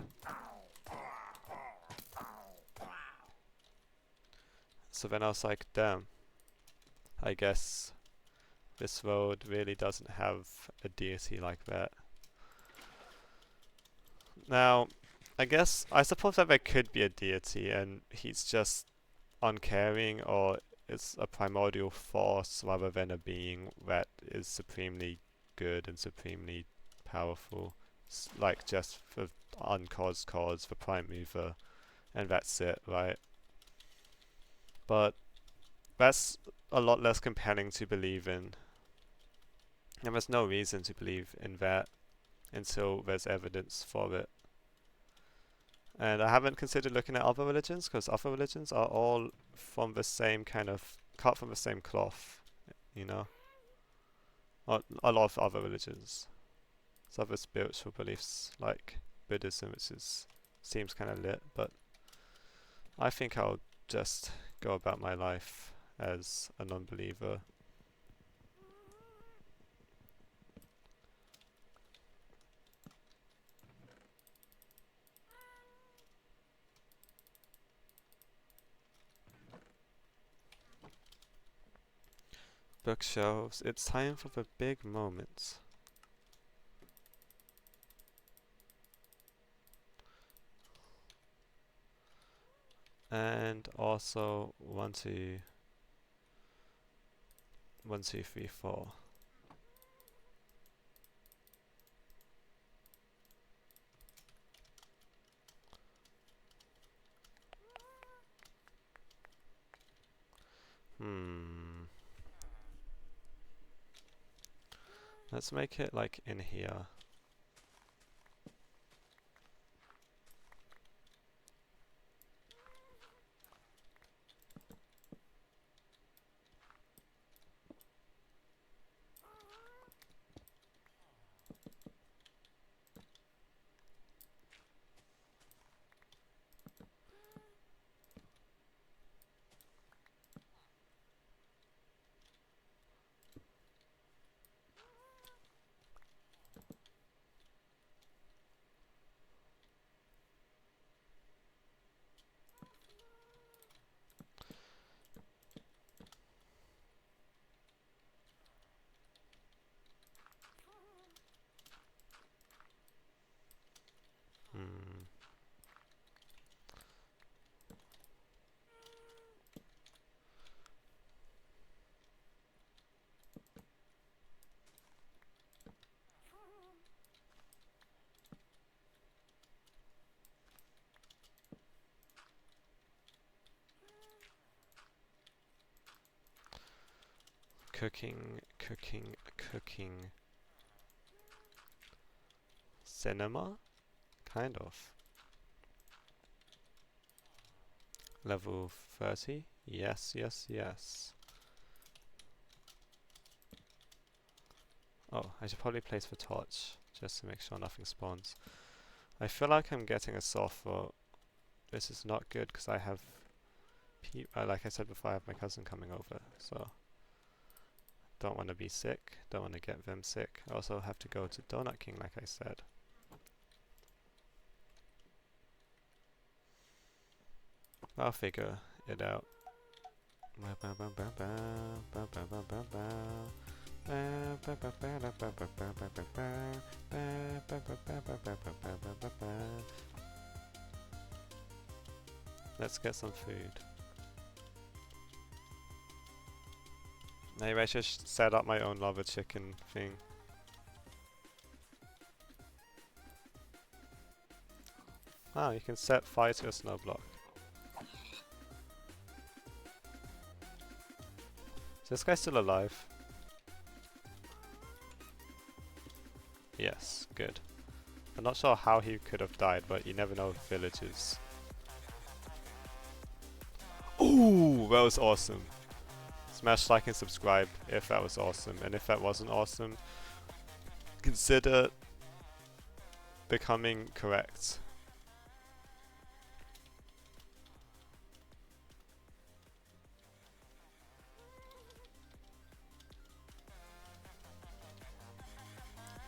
So then I was like, damn, I guess this world really doesn't have a deity like that. Now, I suppose that there could be a deity and he's just uncaring, or it's a primordial force rather than a being that is supremely good and supremely powerful. Just for uncaused cause, for prime mover, and that's it, right? But that's a lot less compelling to believe in. And there's no reason to believe in that until there's evidence for it. And I haven't considered looking at other religions, because other religions are all from the same cut from the same cloth, you know? A lot of other religions. Some other spiritual beliefs, like Buddhism, which seems kind of lit, but I think I'll just go about my life as a non-believer. Bookshelves, it's time for the big moments. And also 1, 2, 1, 2, 3, 4. Hmm. Let's make it like in here. Hmm. Cooking, cooking, cooking. Cinema? Kind of. Level 30? Yes, yes, yes. Oh, I should probably place the torch, just to make sure nothing spawns. I feel like I'm getting a sore throat. This is not good, because I have... like I said before, I have my cousin coming over, so... Don't want to be sick, don't want to get them sick. I also have to go to Donut King, like I said. I'll figure it out. Let's get some food. Maybe I should set up my own lava chicken thing. Ah, you can set fire to a snow block. Is this guy still alive? Yes, good. I'm not sure how he could have died, but you never know with villages. Ooh, that was awesome. Smash like and subscribe if that was awesome, and if that wasn't awesome, consider becoming correct.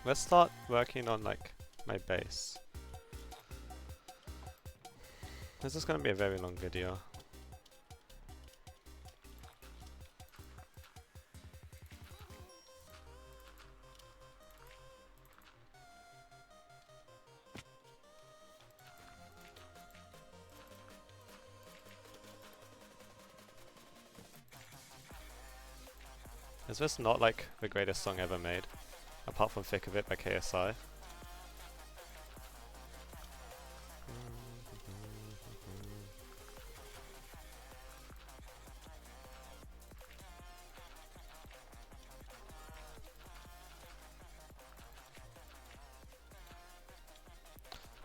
Let's start working on like my base. This is going to be a very long video. Is this not like the greatest song ever made? Apart from Thick of It by KSI.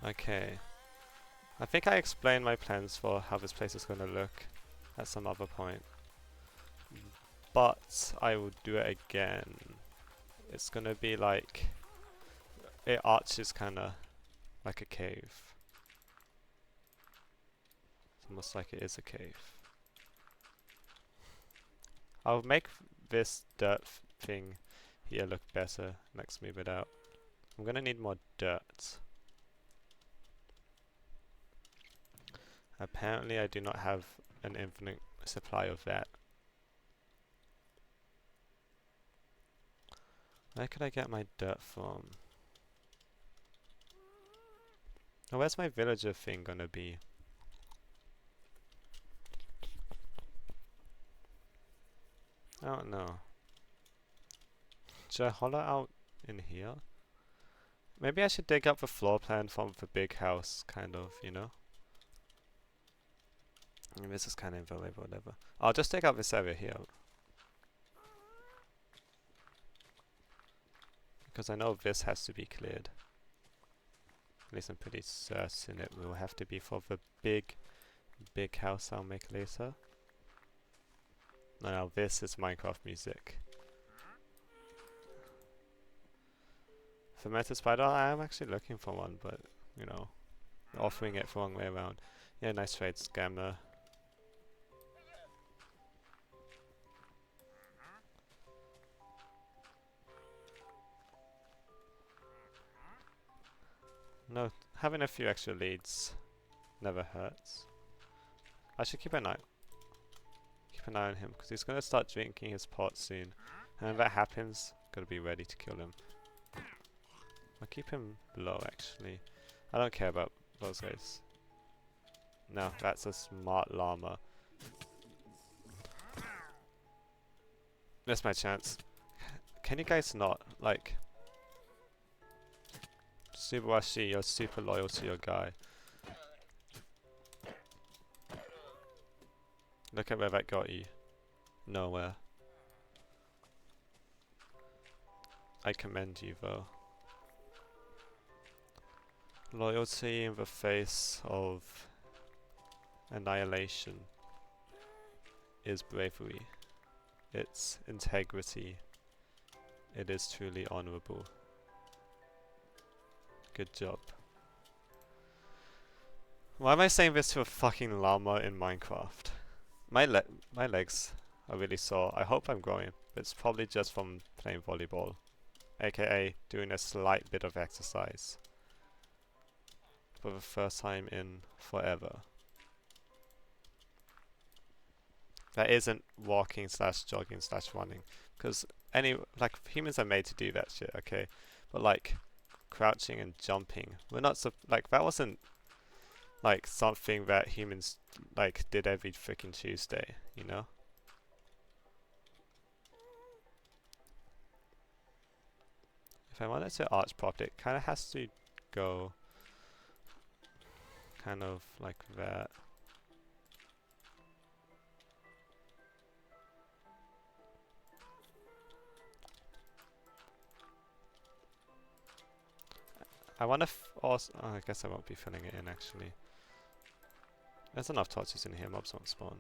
Okay. I think I explained my plans for how this place is going to look at some other point. But I will do it again. It's going to be like... It arches kind of like a cave. It's almost like it is a cave. I'll make this dirt thing here look better, like smooth it out. I'm going to need more dirt. Apparently I do not have an infinite supply of that. Where could I get my dirt from? Oh, where's my villager thing gonna be? I don't know. Should I hollow out in here? Maybe I should dig up the floor plan from the big house, kind of, you know? This is kind of invaluable, whatever. I'll just take out this area here. Because I know this has to be cleared. At least I'm pretty certain it will have to be for the big house I'll make later. Now this is Minecraft music. Fermented spider, I am actually looking for one, but, you know, offering it the wrong way around. Yeah, nice trade, scammer. No, having a few extra leads never hurts. I should keep an eye on him, because he's going to start drinking his pot soon. And when that happens, gotta be ready to kill him. I'll keep him low, actually. I don't care about those guys. No, that's a smart llama. That's my chance. Can you guys not, like... Subawashi, you're super loyal to your guy. Look at where that got you. Nowhere. I commend you though. Loyalty in the face of annihilation is bravery. It's integrity. It is truly honorable. Good job. Why am I saying this to a fucking llama in Minecraft? My legs are really sore. I hope I'm growing, but it's probably just from playing volleyball, aka doing a slight bit of exercise for the first time in forever. That isn't walking slash jogging slash running, because humans are made to do that shit, okay? But like crouching and jumping, we're not like that wasn't like something that humans like did every freaking Tuesday, you know? If I wanted to arch properly, it kind of has to go kind of like that. I wonder if also... Oh, I guess I won't be filling it in actually. There's enough torches in here, mobs won't spawn.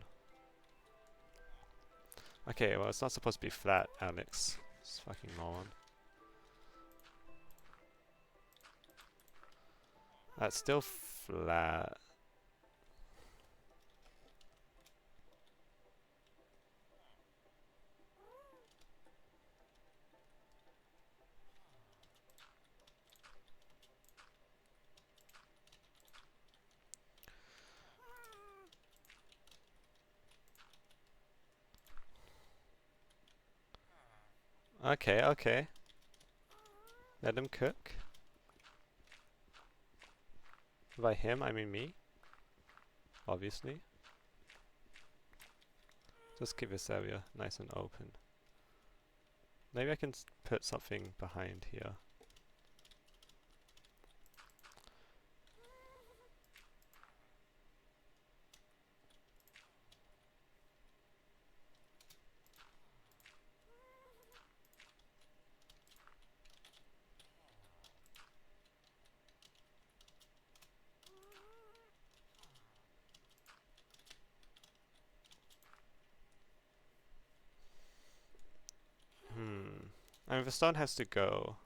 Okay, well it's not supposed to be flat, Alex. It's fucking moron. That's still flat. Okay, okay. Let him cook. By him, I mean me. Obviously. Just keep this area nice and open. Maybe I can put something behind here. I mean, the stone has to go,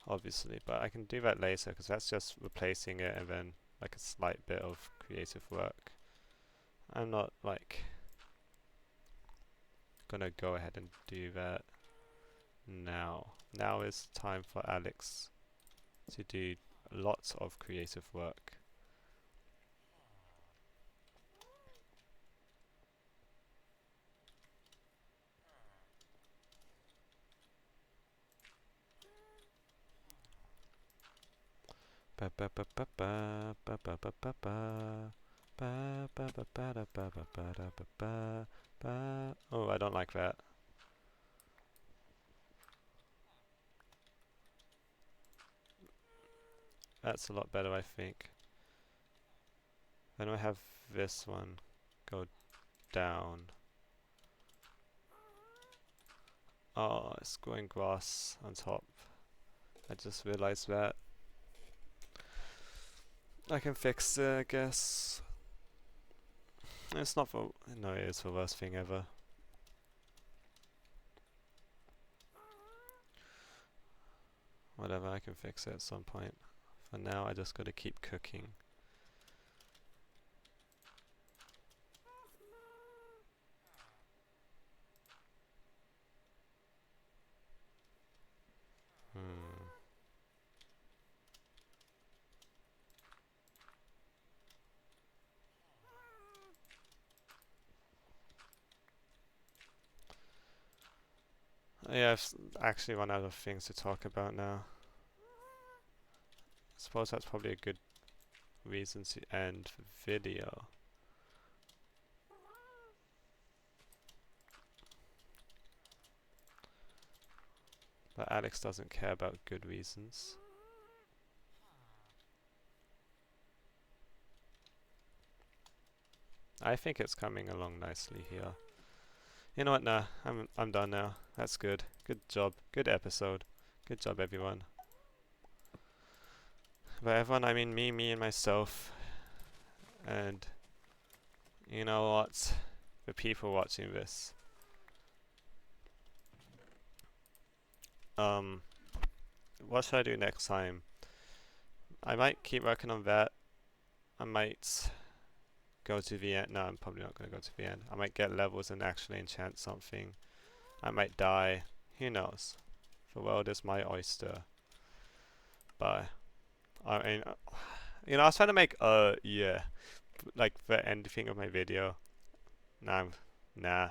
obviously, but I can do that later because that's just replacing it and then like a slight bit of creative work. I'm not like gonna go ahead and do that now. Now is time for Alex to do lots of creative work. Oh, I don't like that. That's a lot better, I think. When do I have this one go down? Oh, it's growing grass on top. I just realized that. I can fix it, I guess. It's not the... No, it is the worst thing ever. Whatever, I can fix it at some point. For now, I just gotta keep cooking. Yeah, I've actually run out of things to talk about now. I suppose that's probably a good reason to end the video. But Alex doesn't care about good reasons. I think it's coming along nicely here. You know what? Nah, I'm done now. That's good. Good job. Good episode. Good job, everyone. By everyone, I mean me and myself. And you know what? The people watching this. What should I do next time? I might keep working on that. I might go to the end. No, I'm probably not going to go to the end. I might get levels and actually enchant something. I might die. Who knows? The world is my oyster. But I mean, you know, I was trying to make yeah, like the end thing of my video. Nah,